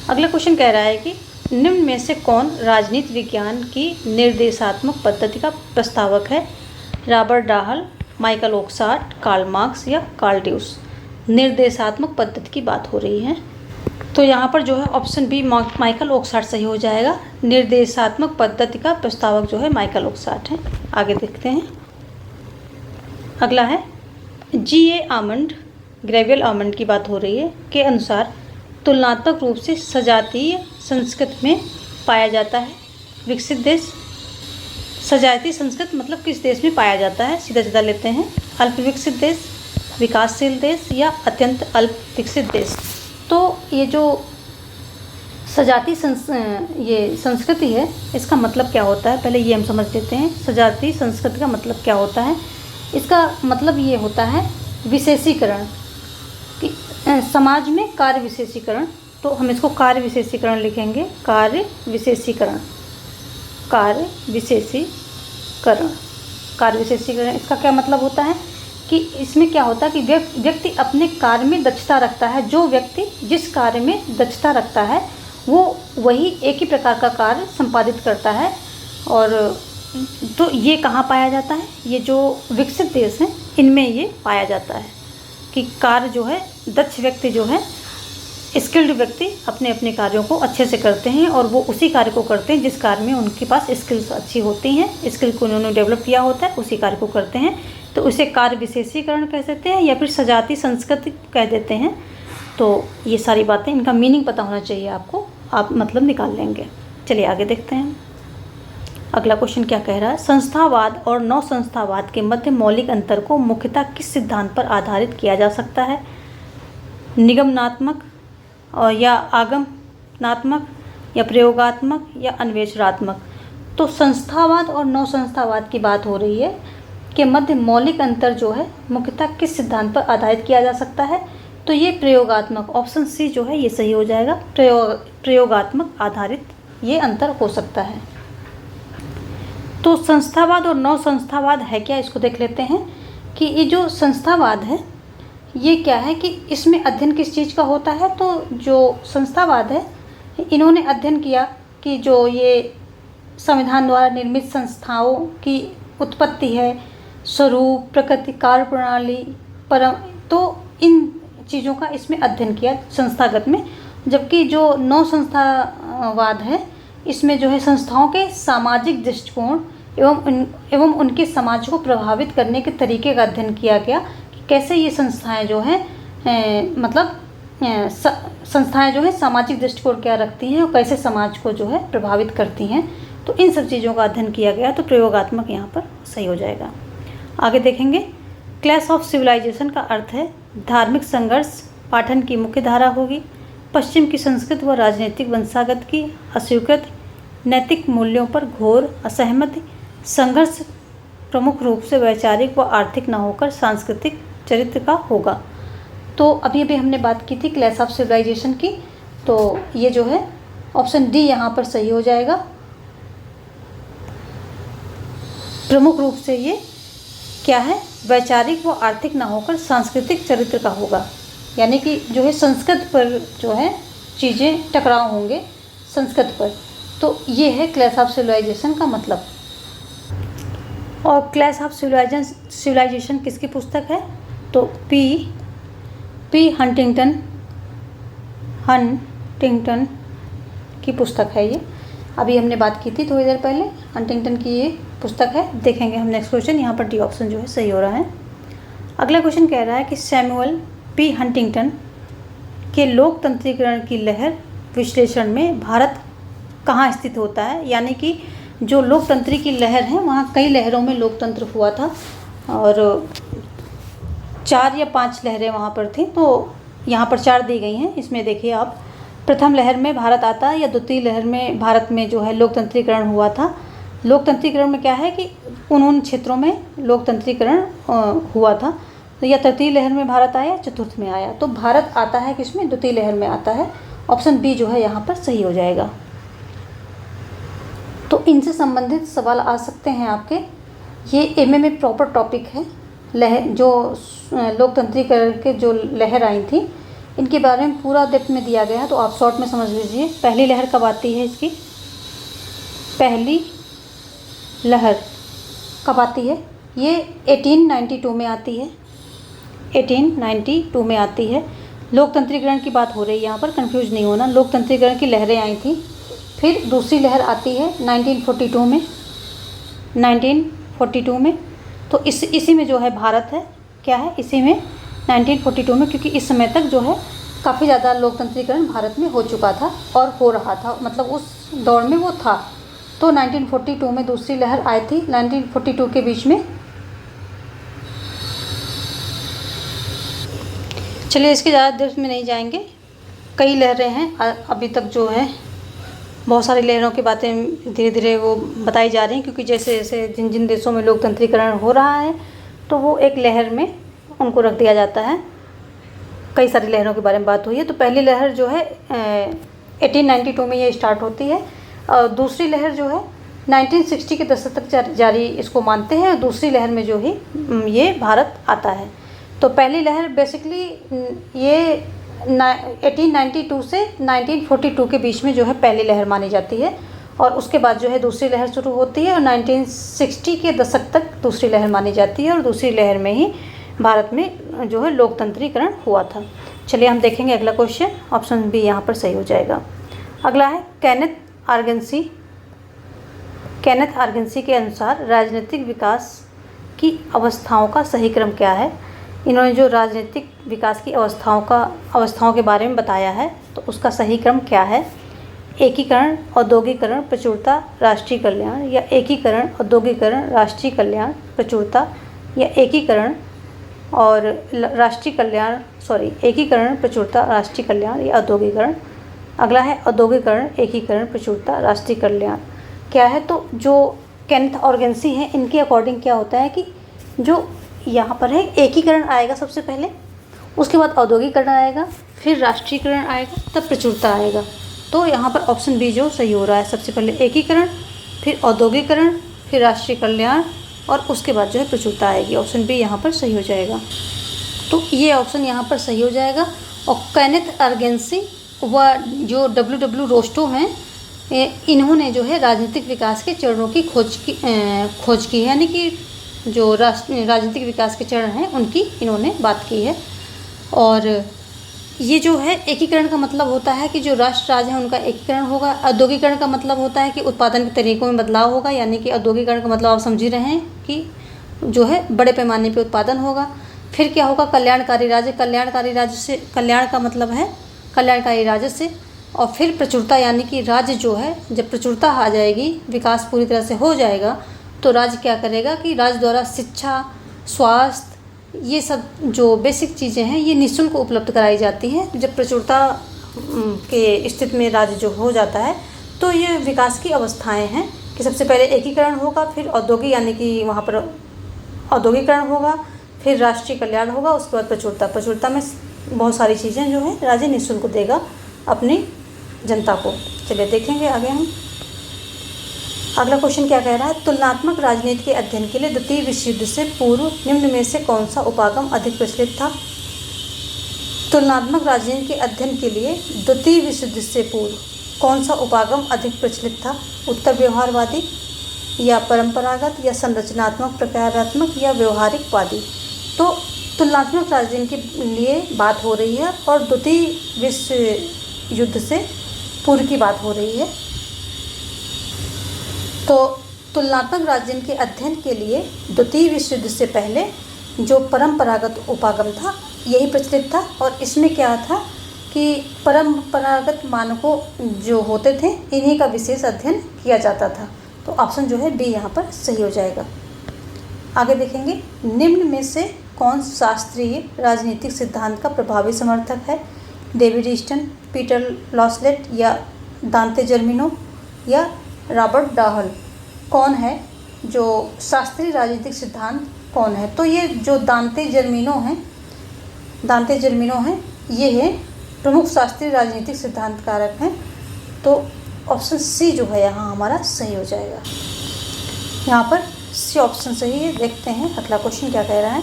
अगला क्वेश्चन कह रहा है कि निम्न में से कौन राजनीति विज्ञान की निर्देशात्मक पद्धति का प्रस्तावक है? Robert Dahl, Michael Oakeshott, Karl Marx या कार्ल ड्यूस। निर्देशात्मक पद्धति की बात हो रही है, तो यहाँ पर जो है ऑप्शन बी माइकल ओकसार्ट सही हो जाएगा। निर्देशात्मक पद्धति का प्रस्तावक जो है माइकल ओकसार्ट है। आगे देखते हैं। अगला है G.A. आमंड, ग्रेवियल आमंड की बात हो रही है, के अनुसार तुलनात्मक रूप से सजातीय संस्कृत में पाया जाता है विकसित देश। सजातीय संस्कृत मतलब किस देश में पाया जाता है? सीधा सीधा लेते हैं। अल्प विकसित देश, विकासशील देश या अत्यंत अल्प विकसित देश। तो ये जो सजातीय ये संस्कृति है, इसका मतलब क्या होता है, पहले ये हम समझ लेते हैं। सजातीय संस्कृति का मतलब क्या होता है? इसका मतलब ये होता है विशेषीकरण, कि समाज में कार्य विशेषीकरण। तो हम इसको कार्य विशेषीकरण लिखेंगे। कार्य विशेषीकरण, कार्य विशेषीकरण, कार्य विशेषीकरण। इसका क्या मतलब होता है कि इसमें क्या होता है कि व्यक्ति अपने कार्य में दक्षता रखता है। जो व्यक्ति जिस कार्य में दक्षता रखता है वो वही एक ही प्रकार का कार्य संपादित करता है। और तो ये कहाँ पाया जाता है? ये जो विकसित देश हैं इनमें ये पाया जाता है कि कार्य जो है दक्ष व्यक्ति जो है, स्किल्ड व्यक्ति अपने अपने कार्यों को अच्छे से करते हैं और वो उसी कार्य को करते हैं जिस कार्य में उनके पास स्किल्स अच्छी होती हैं। स्किल को उन्होंने डेवलप किया होता है, उसी कार्य को करते हैं। तो उसे कार्य विशेषीकरण कह सकते हैं या फिर सजातीय संस्कृति कह देते हैं। तो ये सारी बातें, इनका मीनिंग पता होना चाहिए आपको, आप मतलब निकाल लेंगे। चलिए आगे देखते हैं। अगला क्वेश्चन क्या कह रहा है? संस्थावाद और नव संस्थावाद के मध्य मौलिक अंतर को मुख्यतः किस सिद्धांत पर आधारित किया जा सकता है? निगमनात्मक और या आगमनात्मक या प्रयोगात्मक या अन्वेषणात्मक। तो संस्थावाद और नव संस्थावाद की बात हो रही है कि मध्य मौलिक अंतर जो है मुख्यतः किस सिद्धांत पर आधारित किया जा सकता है? तो ये प्रयोगात्मक, ऑप्शन सी जो है ये सही हो जाएगा। प्रयोगात्मक आधारित ये अंतर हो सकता है। तो संस्थावाद और नव संस्थावाद है क्या, इसको देख लेते हैं कि ये जो संस्थावाद है ये क्या है कि इसमें अध्ययन किस चीज़ का होता है। तो जो संस्थावाद है इन्होंने अध्ययन किया कि जो ये संविधान द्वारा निर्मित संस्थाओं की उत्पत्ति है, स्वरूप, प्रकृति, कार्य प्रणाली, परम, तो इन चीज़ों का इसमें अध्ययन किया संस्थागत में। जबकि जो नव संस्थावाद है इसमें जो है संस्थाओं के सामाजिक दृष्टिकोण एवं उनके समाज को प्रभावित करने के तरीके का अध्ययन किया गया कि कैसे ये संस्थाएं जो हैं संस्थाएं जो है सामाजिक दृष्टिकोण क्या रखती हैं और कैसे समाज को जो है प्रभावित करती हैं। तो इन सब चीज़ों का अध्ययन किया गया। तो प्रयोगात्मक यहाँ पर सही हो जाएगा। आगे देखेंगे। क्लैश ऑफ सिविलाइजेशन का अर्थ है धार्मिक संघर्ष पाठन की मुख्य धारा होगी। पश्चिम की संस्कृति व राजनीतिक वंशागत की अस्वीकृत नैतिक मूल्यों पर घोर असहमति। संघर्ष प्रमुख रूप से वैचारिक व आर्थिक न होकर सांस्कृतिक चरित्र का होगा। तो अभी अभी हमने बात की थी क्लैश ऑफ सिविलाइजेशन की, तो ये जो है ऑप्शन डी यहाँ पर सही हो जाएगा। प्रमुख रूप से ये क्या है, वैचारिक व आर्थिक न होकर सांस्कृतिक चरित्र का होगा। यानी कि जो है संस्कृत पर जो है चीज़ें टकराव होंगे संस्कृत पर। तो ये है क्लैश ऑफ सिविलाइजेशन का मतलब। और क्लैश ऑफ सिविलाइजेशन किसकी पुस्तक है? तो पी हंटिंगटन की पुस्तक है ये। अभी हमने बात की थी थोड़ी देर पहले, हंटिंगटन की ये पुस्तक है। देखेंगे हम नेक्स्ट क्वेश्चन। यहाँ पर डी ऑप्शन जो है सही हो रहा है। अगला क्वेश्चन कह रहा है कि सैमुअल पी हंटिंगटन के लोकतंत्रीकरण की लहर विश्लेषण में भारत कहाँ स्थित होता है। यानी कि जो लोकतंत्री की लहर है वहाँ कई लहरों में लोकतंत्र हुआ था और 4 या 5 लहरें वहाँ पर थी। तो यहाँ पर 4 दी गई हैं। इसमें देखिए आप प्रथम लहर में भारत आता है या द्वितीय लहर में भारत में जो है लोकतंत्रीकरण हुआ था। लोकतंत्रीकरण में क्या है कि उन क्षेत्रों में लोकतंत्रीकरण हुआ था। तो या तृतीय लहर में भारत आया, चतुर्थ में आया। तो भारत आता है किसमें, द्वितीय लहर में आता है। ऑप्शन बी जो है यहाँ पर सही हो जाएगा। तो इनसे संबंधित सवाल आ सकते हैं आपके। ये एमए में प्रॉपर टॉपिक है। लहर जो लोकतंत्रीकरण के जो लहर आई थी इनके बारे में पूरा डेप्थ में दिया गया है, तो आप शॉर्ट में समझ लीजिए। पहली लहर कब आती है, इसकी पहली लहर कब आती है, ये 1892 में आती है। 1892 में आती है। लोकतंत्रीकरण की बात हो रही है यहाँ पर, कंफ्यूज नहीं होना। लोकतंत्रीकरण की लहरें आई थी। फिर दूसरी लहर आती है 1942 में। 1942 में तो इसी में जो है भारत है, क्या है, इसी में 1942 में, क्योंकि इस समय तक जो है काफ़ी ज़्यादा लोकतंत्रीकरण भारत में हो चुका था और हो रहा था, मतलब उस दौर में वो था। तो 1942 में दूसरी लहर आई थी। 1942 के बीच में, चलिए इसके ज़्यादा देर में नहीं जाएंगे। कई लहरें हैं अभी तक जो है, बहुत सारी लहरों की बातें धीरे धीरे वो बताई जा रही हैं, क्योंकि जैसे जैसे जिन जिन देशों में लोकतंत्रीकरण हो रहा है तो वो एक लहर में उनको रख दिया जाता है। कई सारी लहरों के बारे में बात हुई है। तो पहली लहर जो है 1892 में ये स्टार्ट होती है, और दूसरी लहर जो है 1960 के दशक तक जारी इसको मानते हैं। और दूसरी लहर में जो ही ये भारत आता है। तो पहली लहर बेसिकली ये 1892 से 1942 के बीच में जो है पहली लहर मानी जाती है, और उसके बाद जो है दूसरी लहर शुरू होती है और 1960 के दशक तक दूसरी लहर मानी जाती है, और दूसरी लहर में ही भारत में जो है लोकतंत्रीकरण हुआ था। चलिए हम देखेंगे अगला क्वेश्चन। ऑप्शन बी यहाँ पर सही हो जाएगा। अगला है केनेथ आर्गेन्सी के अनुसार राजनीतिक विकास की अवस्थाओं का सही क्रम क्या है। इन्होंने जो राजनीतिक विकास की अवस्थाओं के बारे में बताया है, तो उसका सही क्रम क्या है। एकीकरण, औद्योगिकरण, प्रचुरता, राष्ट्रीय कल्याण, या एकीकरण, औद्योगिकरण, राष्ट्रीय कल्याण, प्रचुरता, या एकीकरण और राष्ट्रीय कल्याण, एकीकरण, प्रचुरता, राष्ट्रीय कल्याण, या औद्योगिकरण। अगला है औद्योगिकरण, एकीकरण, प्रचुरता, राष्ट्रीय कल्याण। क्या है, तो जो केनेथ आर्गेन्सी हैं इनके अकॉर्डिंग क्या होता है कि जो यहाँ पर है एकीकरण आएगा सबसे पहले, उसके बाद औद्योगिकरण आएगा, फिर राष्ट्रीयकरण आएगा, तब प्रचुरता आएगा। तो यहाँ पर ऑप्शन बी जो सही हो रहा है। सबसे पहले एकीकरण, फिर औद्योगिकरण, फिर राष्ट्रीय कल्याण, और उसके बाद जो है प्रचुरता आएगी। ऑप्शन बी यहाँ पर सही हो जाएगा। तो ये ऑप्शन यहाँ पर सही हो जाएगा। और केनेथ आर्गेन्सी व जो डब्ल्यू रोस्टो हैं, इन्होंने जो है राजनीतिक विकास के चरणों की खोज की है, यानी कि जो राजनीतिक विकास के चरण हैं उनकी इन्होंने बात की है। और ये जो है एकीकरण का मतलब होता है कि जो राष्ट्र राज्य है उनका एकीकरण होगा। औद्योगिकरण का मतलब होता है कि उत्पादन के तरीकों में बदलाव होगा, यानी कि औद्योगिकरण का मतलब आप समझ ही रहे हैं कि जो है बड़े पैमाने पे उत्पादन होगा। फिर क्या होगा, कल्याणकारी राज्य। कल्याणकारी राज्य से, कल्याण का मतलब है कल्याणकारी राज्य से। और फिर प्रचुरता, यानी कि राज्य जो है जब प्रचुरता आ जाएगी, विकास पूरी तरह से हो जाएगा, तो राज्य क्या करेगा कि राज्य द्वारा शिक्षा, स्वास्थ्य, ये सब जो बेसिक चीज़ें हैं ये निःशुल्क उपलब्ध कराई जाती हैं। जब प्रचुरता के स्थिति में राज्य जो हो जाता है, तो ये विकास की अवस्थाएं हैं कि सबसे पहले एकीकरण होगा, फिर औद्योगिक, यानी कि वहाँ पर औद्योगिकरण होगा, फिर राष्ट्रीय कल्याण होगा, उसके बाद प्रचुरता। प्रचुरता में बहुत सारी चीज़ें जो है राज्य निःशुल्क देगा अपनी जनता को। चलिए देखेंगे आगे हम। अगला क्वेश्चन क्या कह रहा है, तुलनात्मक राजनीति के अध्ययन के लिए द्वितीय विश्व युद्ध से पूर्व निम्न में से कौन सा उपागम अधिक प्रचलित था। तुलनात्मक राजनीति के अध्ययन के लिए द्वितीय विश्व युद्ध से पूर्व कौन सा उपागम अधिक प्रचलित था। उत्तर व्यवहारवादी, या परंपरागत, या संरचनात्मक प्रकारात्मक, या व्यवहारिकवादी। तो तुलनात्मक राजनीति के लिए बात हो रही है और द्वितीय विश्व युद्ध से पूर्व की बात हो रही है। तो तुलनात्मक राजनीति के अध्ययन के लिए द्वितीय विश्व युद्ध से पहले जो परंपरागत उपागम था यही प्रचलित था। और इसमें क्या था कि परंपरागत मानकों जो होते थे इन्हीं का विशेष अध्ययन किया जाता था। तो ऑप्शन जो है बी यहाँ पर सही हो जाएगा। आगे देखेंगे, निम्न में से कौन शास्त्रीय राजनीतिक सिद्धांत का प्रभावी समर्थक है। डेविड ईस्टन, पीटर लॉसलेट या दांते जर्मिनो या रॉबर्ट डाहल? कौन है जो शास्त्रीय राजनीतिक सिद्धांत कौन है? तो ये जो दांते जर्मिनो हैं ये है प्रमुख शास्त्रीय राजनीतिक सिद्धांत कारक हैं। तो ऑप्शन सी जो है यहाँ हमारा सही हो जाएगा। यहाँ पर सी ऑप्शन सही है। देखते हैं अगला क्वेश्चन क्या कह रहा है।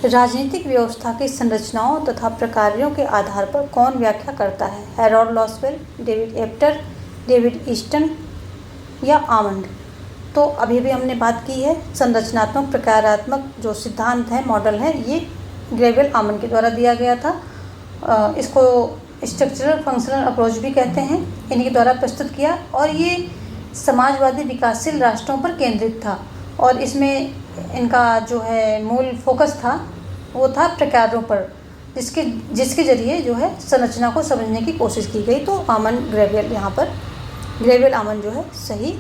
राजनीतिक व्यवस्था की संरचनाओं तथा प्रकारों के आधार पर कौन व्याख्या करता है? Harold Lasswell, David एप्टर, David Easton या आमंड? तो अभी भी हमने बात की है संरचनात्मक प्रकारात्मक जो सिद्धांत है, मॉडल है, ये ग्रेवेल आमंड के द्वारा दिया गया था। इसको स्ट्रक्चरल फंक्शनल अप्रोच भी कहते हैं। इनके द्वारा प्रस्तुत किया और ये समाजवादी विकासशील राष्ट्रों पर केंद्रित था और इसमें इनका जो है मूल फोकस था वो था प्रकारों पर, जिसके जरिए जो है संरचना को समझने की कोशिश की गई। तो आमंड ग्रेवेल, यहाँ पर ग्रेवेल आमंड जो है सही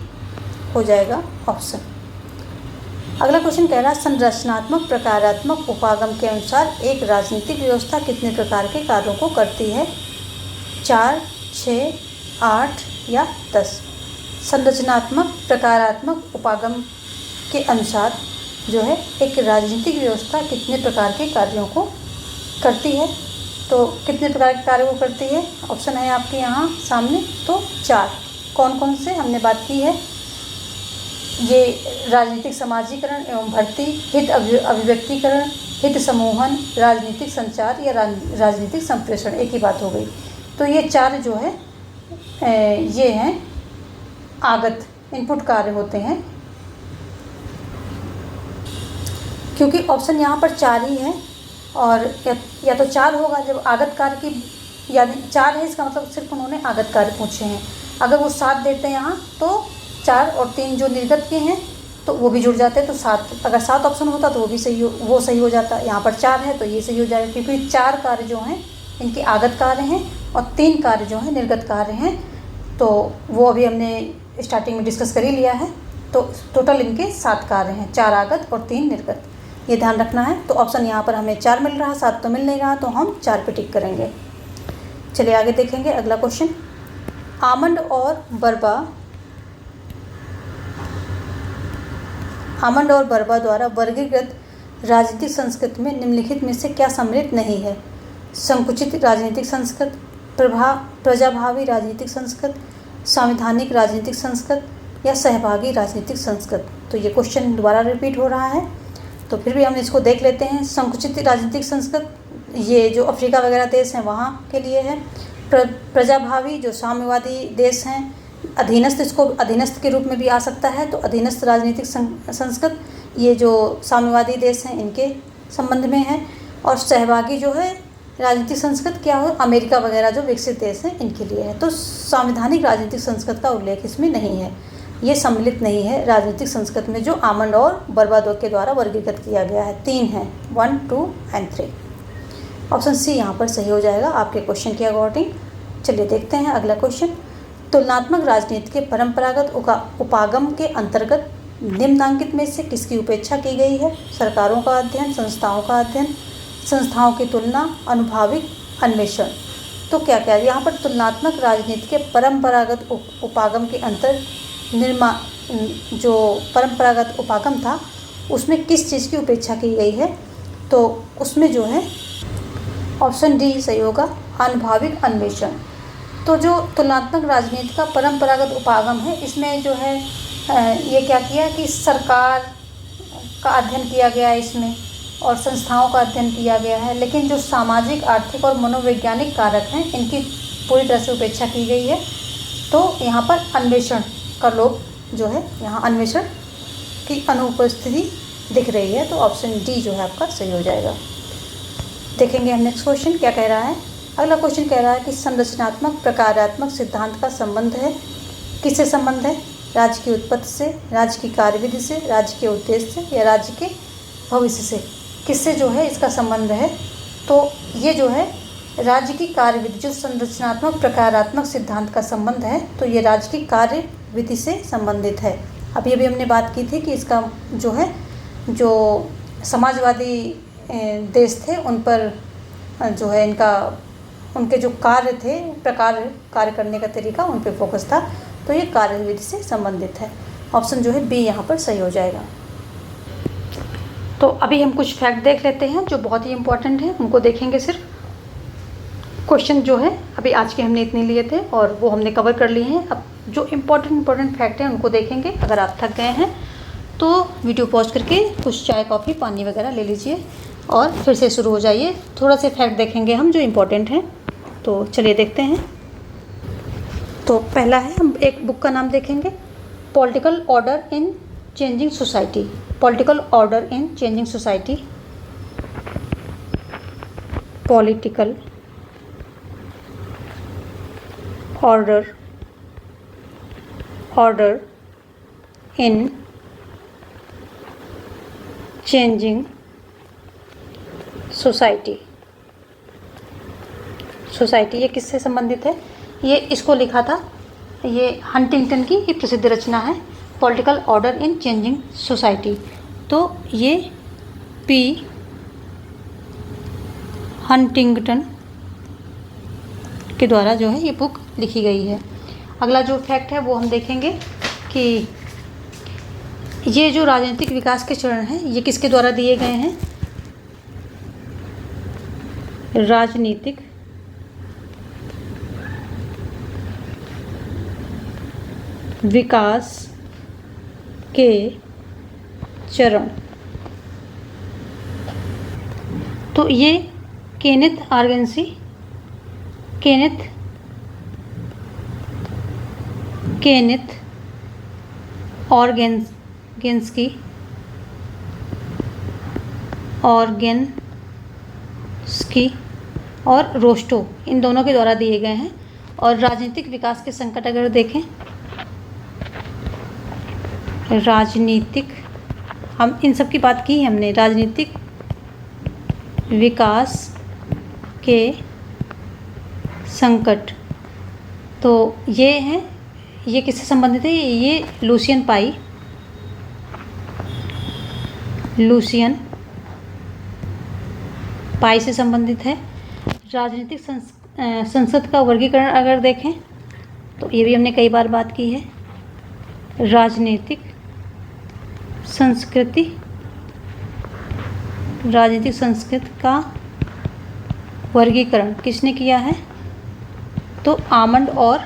हो जाएगा ऑप्शन। अगला क्वेश्चन कह रहा है संरचनात्मक प्रकारात्मक उपागम के अनुसार एक राजनीतिक व्यवस्था कितने प्रकार के कार्यों को करती है? 4, 6, 8 या 10? संरचनात्मक प्रकारात्मक उपागम के अनुसार जो है एक राजनीतिक व्यवस्था कितने प्रकार के कार्यों को करती है? तो कितने प्रकार के कार्यों को करती है? ऑप्शन है आपके यहाँ सामने। तो 4। कौन कौन से हमने बात की है? ये राजनीतिक समाजीकरण एवं भर्ती, हित अभिव्यक्तिकरण, हित समूहन, राजनीतिक संचार या राजनीतिक संप्रेषण, एक ही बात हो गई। तो ये 4 जो है ये हैं आगत इनपुट कार्य होते हैं, क्योंकि ऑप्शन यहाँ पर 4 ही है और या तो 4 होगा जब आगत कार्य की, यानी 4 है इसका मतलब सिर्फ उन्होंने आगत कार्य पूछे हैं। अगर वो 7 देते हैं यहाँ तो 4 और 3 जो निर्गत के हैं तो वो भी जुड़ जाते हैं, तो 7। अगर 7 ऑप्शन होता तो वो सही हो जाता। यहाँ पर 4 है तो ये सही हो जाएगा, क्योंकि 4 कार्य जो हैं इनके आगत कार्य हैं और 3 कार्य जो हैं निर्गत कार्य हैं। तो वो अभी हमने स्टार्टिंग में डिस्कस कर ही लिया है। तो टोटल इनके 7 कार्य हैं, 4 आगत और 3 निर्गत, ये ध्यान रखना है। तो ऑप्शन यहाँ पर हमें 4 मिल रहा है, 7 तो मिल नहीं रहा, तो हम 4 पे टिक करेंगे। चलिए आगे देखेंगे अगला क्वेश्चन। आमंड और बर्बा द्वारा वर्गीकृत राजनीतिक संस्कृति में निम्नलिखित में से क्या सम्मिलित नहीं है? संकुचित राजनीतिक संस्कृत, प्रजाभावी राजनीतिक संस्कृत, संवैधानिक राजनीतिक संस्कृत या सहभागी राजनीतिक संस्कृत? तो ये क्वेश्चन दोबारा रिपीट हो रहा है, तो फिर भी हम इसको देख लेते हैं। संकुचित राजनीतिक संस्कृत ये जो अफ्रीका वगैरह देश हैं वहाँ के लिए है। प्रजाभावी जो साम्यवादी देश हैं, अधीनस्थ, इसको अधीनस्थ के रूप में भी आ सकता है, तो अधीनस्थ राजनीतिक संस्कृत ये जो साम्यवादी देश हैं इनके संबंध में है। और सहभागी जो है राजनीतिक संस्कृत क्या हो, अमेरिका वगैरह जो विकसित देश हैं इनके लिए है। तो संवैधानिक राजनीतिक संस्कृत का उल्लेख इसमें नहीं है, ये सम्मिलित नहीं है राजनीतिक संस्कृत में जो आमंड और बर्बादो के द्वारा वर्गीकृत किया गया है। 3 हैं, 1, 2 एंड 3। ऑप्शन सी यहाँ पर सही हो जाएगा आपके क्वेश्चन के अकॉर्डिंग। चलिए देखते हैं अगला क्वेश्चन। तुलनात्मक राजनीति के परंपरागत उपागम के अंतर्गत निम्नांकित में से किसकी उपेक्षा की गई है? सरकारों का अध्ययन, संस्थाओं का अध्ययन, संस्थाओं की तुलना, अनुभाविक अन्वेषण। तो क्या क्या यहाँ पर तुलनात्मक राजनीति के परंपरागत उपागम के जो परंपरागत उपागम था उसमें किस चीज़ की उपेक्षा की गई है? तो उसमें जो है ऑप्शन डी सही होगा, अनुभाविक अन्वेषण। तो जो तुलनात्मक राजनीति का परंपरागत उपागम है इसमें जो है ये क्या किया कि सरकार का अध्ययन किया गया है इसमें और संस्थाओं का अध्ययन किया गया है, लेकिन जो सामाजिक, आर्थिक और मनोवैज्ञानिक कारक हैं इनकी पूरी तरह से उपेक्षा की गई है। तो यहाँ पर अन्वेषण का लोग जो है यहाँ अन्वेषण की अनुपस्थिति दिख रही है, तो ऑप्शन डी जो है आपका सही हो जाएगा। देखेंगे हम नेक्स्ट क्वेश्चन क्या कह रहा है। अगला क्वेश्चन कह रहा है कि संरचनात्मक प्रकारात्मक सिद्धांत का संबंध है, किससे संबंध है? राज्य की उत्पत्ति से, राज्य की कार्यविधि से, राज्य के उद्देश्य से या राज्य के भविष्य से? किससे जो है इसका संबंध है? तो ये जो है राज्य की कार्यविधि, जो संरचनात्मक प्रकारात्मक सिद्धांत का संबंध है तो ये राज्य की कार्यविधि से संबंधित है। अभी हमने बात की थी कि इसका जो है जो समाजवादी देश थे उन पर जो है इनका उनके जो कार्य थे, प्रकार कार्य करने का तरीका, उन पे फोकस था। तो ये कार्यविधि से संबंधित है। ऑप्शन जो है बी यहाँ पर सही हो जाएगा। तो अभी हम कुछ फैक्ट देख लेते हैं जो बहुत ही इम्पोर्टेंट है, उनको देखेंगे सिर्फ। क्वेश्चन जो है अभी आज के हमने इतने लिए थे और वो हमने कवर कर लिए हैं। अब जो इम्पोर्टेंट फैक्ट हैं उनको देखेंगे। अगर आप थक गए हैं तो वीडियो पॉज करके कुछ चाय कॉफ़ी पानी वगैरह ले लीजिए और फिर से शुरू हो जाइए। थोड़ा से फैक्ट देखेंगे हम जो इम्पोर्टेंट हैं। तो चलिए देखते हैं। तो पहला है, हम एक बुक का नाम देखेंगे, political order in changing society. Political order in changing society, political order in changing society. ये किससे संबंधित है? ये इसको लिखा था, ये हंटिंगटन की ये प्रसिद्ध रचना है, political order in changing society. तो ये पी हंटिंगटन के द्वारा जो है ये बुक लिखी गई है। अगला जो फैक्ट है वो हम देखेंगे कि ये जो राजनीतिक विकास के चरण हैं ये किसके द्वारा दिए गए हैं? राजनीतिक विकास के चरण। तो ये केनेथ ऑर्गेन्सकी और रोस्टो, इन दोनों के द्वारा दिए गए हैं। और राजनीतिक विकास के संकट अगर देखें, राजनीतिक, हम इन सब की बात की हमने, राजनीतिक विकास के संकट। तो ये हैं, ये किससे संबंधित है? ये लुसियन पाई से संबंधित है। राजनीतिक संसद का वर्गीकरण अगर देखें तो ये भी हमने कई बार बात की है। राजनीतिक संस्कृति का वर्गीकरण किसने किया है? तो आमंड और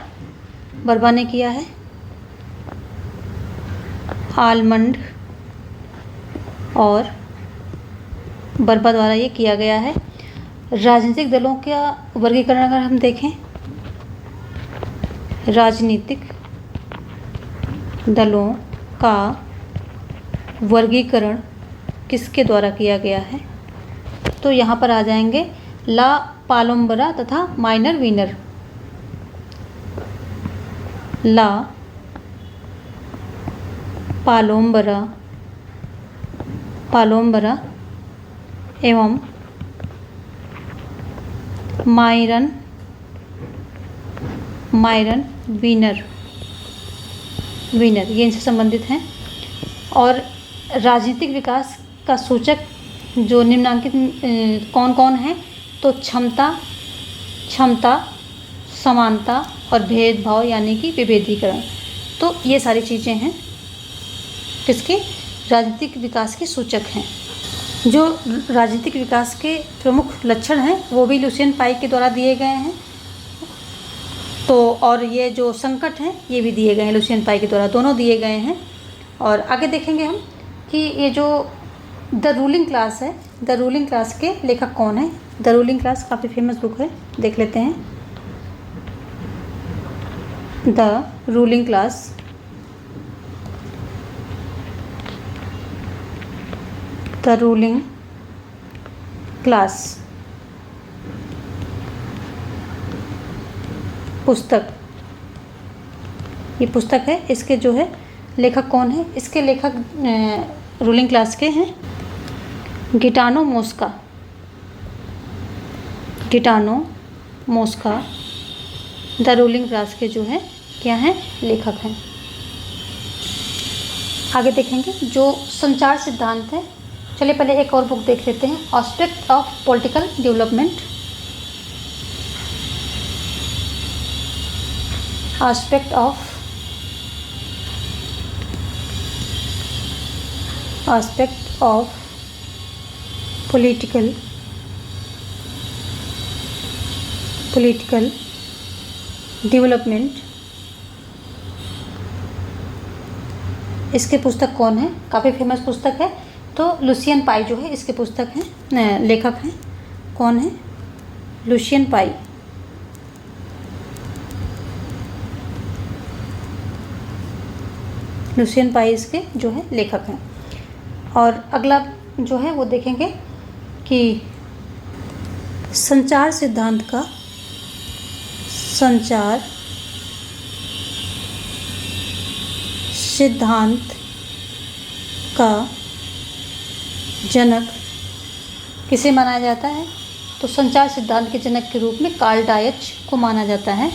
बर्बा ने किया है। आलमंड और बर्बा द्वारा ये किया गया है। राजनीतिक दलों का वर्गीकरण अगर हम देखें, राजनीतिक दलों का वर्गीकरण किसके द्वारा किया गया है? तो यहाँ पर आ जाएंगे ला पालोम्बरा तथा माइनर वीनर। ला पालोम्बरा एवं मायरन वीनर ये इनसे संबंधित हैं। और राजनीतिक विकास का सूचक जो निम्नांकित कौन कौन है? तो क्षमता, समानता और भेदभाव यानी कि विभेदीकरण। तो ये सारी चीज़ें हैं किसके? राजनीतिक विकास के सूचक हैं। जो राजनीतिक विकास के प्रमुख लक्षण हैं वो भी लुसियन पाई के द्वारा दिए गए हैं। तो और ये जो संकट हैं ये भी दिए गए हैं लुसियन पाई के द्वारा, दोनों दिए गए हैं। और आगे देखेंगे हम कि ये जो द रूलिंग क्लास है, द रूलिंग क्लास के लेखक कौन है? द रूलिंग क्लास काफ़ी फेमस बुक है, देख लेते हैं। द रूलिंग क्लास पुस्तक, ये पुस्तक है। इसके जो है लेखक कौन है? इसके लेखक रूलिंग क्लास के हैं गिटानो मोस्का द रूलिंग क्लास के जो है क्या हैं? लेखक हैं। आगे देखेंगे जो संचार सिद्धांत है। चलिए पहले एक और बुक देख लेते हैं, aspect of political development. aspect of political development. इसके पुस्तक कौन है? काफ़ी फेमस पुस्तक है। तो लुसियन पाई जो है इसके पुस्तक हैं, लेखक हैं। कौन है? लुसियन पाई। लुसियन पाई इसके जो है लेखक हैं। और अगला जो है वो देखेंगे कि संचार सिद्धांत का जनक किसे माना जाता है? तो संचार सिद्धांत के जनक के रूप में कार्ल डायच को माना जाता है।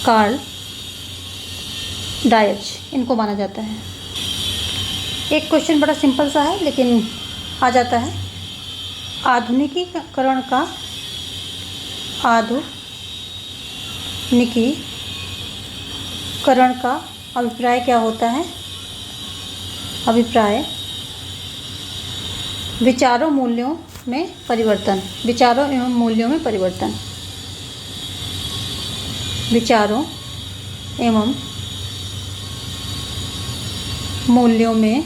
कार्ल डायच इनको माना जाता है। एक क्वेश्चन बड़ा सिंपल सा है लेकिन आ जाता है। आधुनिकीकरण का अभिप्राय क्या होता है? अभिप्राय विचारों मूल्यों में परिवर्तन। विचारों एवं मूल्यों में परिवर्तन। विचारों एवं मूल्यों में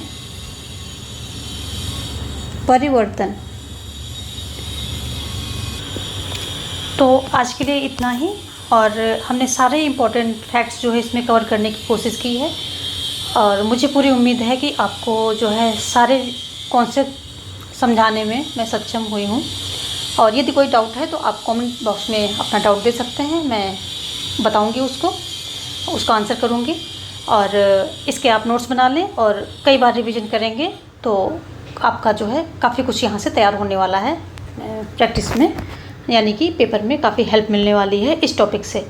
परिवर्तन। तो आज के लिए इतना ही। और हमने सारे इम्पोर्टेंट फैक्ट्स जो है इसमें कवर करने की कोशिश की है। और मुझे पूरी उम्मीद है कि आपको जो है सारे कॉन्सेप्ट समझाने में मैं सक्षम हुई हूँ। और यदि कोई डाउट है तो आप कमेंट बॉक्स में अपना डाउट दे सकते हैं। मैं बताऊँगी उसका आंसर करूँगी। और इसके आप नोट्स बना लें और कई बार रिवीजन करेंगे तो आपका जो है काफ़ी कुछ यहाँ से तैयार होने वाला है प्रैक्टिस में, यानी कि पेपर में काफ़ी हेल्प मिलने वाली है इस टॉपिक से।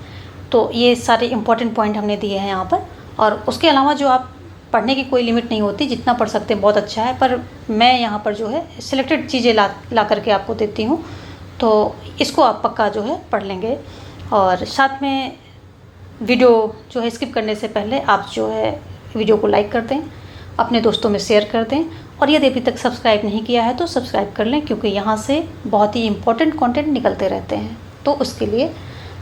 तो ये सारे इम्पॉर्टेंट पॉइंट हमने दिए हैं यहाँ पर। और उसके अलावा जो आप पढ़ने की कोई लिमिट नहीं होती, जितना पढ़ सकते हैं बहुत अच्छा है। पर मैं यहाँ पर जो है सिलेक्टेड चीज़ें ला करके आपको देती हूँ, तो इसको आप पक्का जो है पढ़ लेंगे। और साथ में वीडियो जो है स्किप करने से पहले आप जो है वीडियो को लाइक कर दें, अपने दोस्तों में शेयर कर दें। और यदि अभी तक सब्सक्राइब नहीं किया है तो सब्सक्राइब कर लें, क्योंकि यहाँ से बहुत ही इम्पोर्टेंट कंटेंट निकलते रहते हैं। तो उसके लिए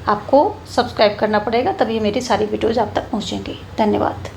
आपको सब्सक्राइब करना पड़ेगा, तभी मेरी सारी वीडियोज़ आप तक पहुँचेंगी। धन्यवाद।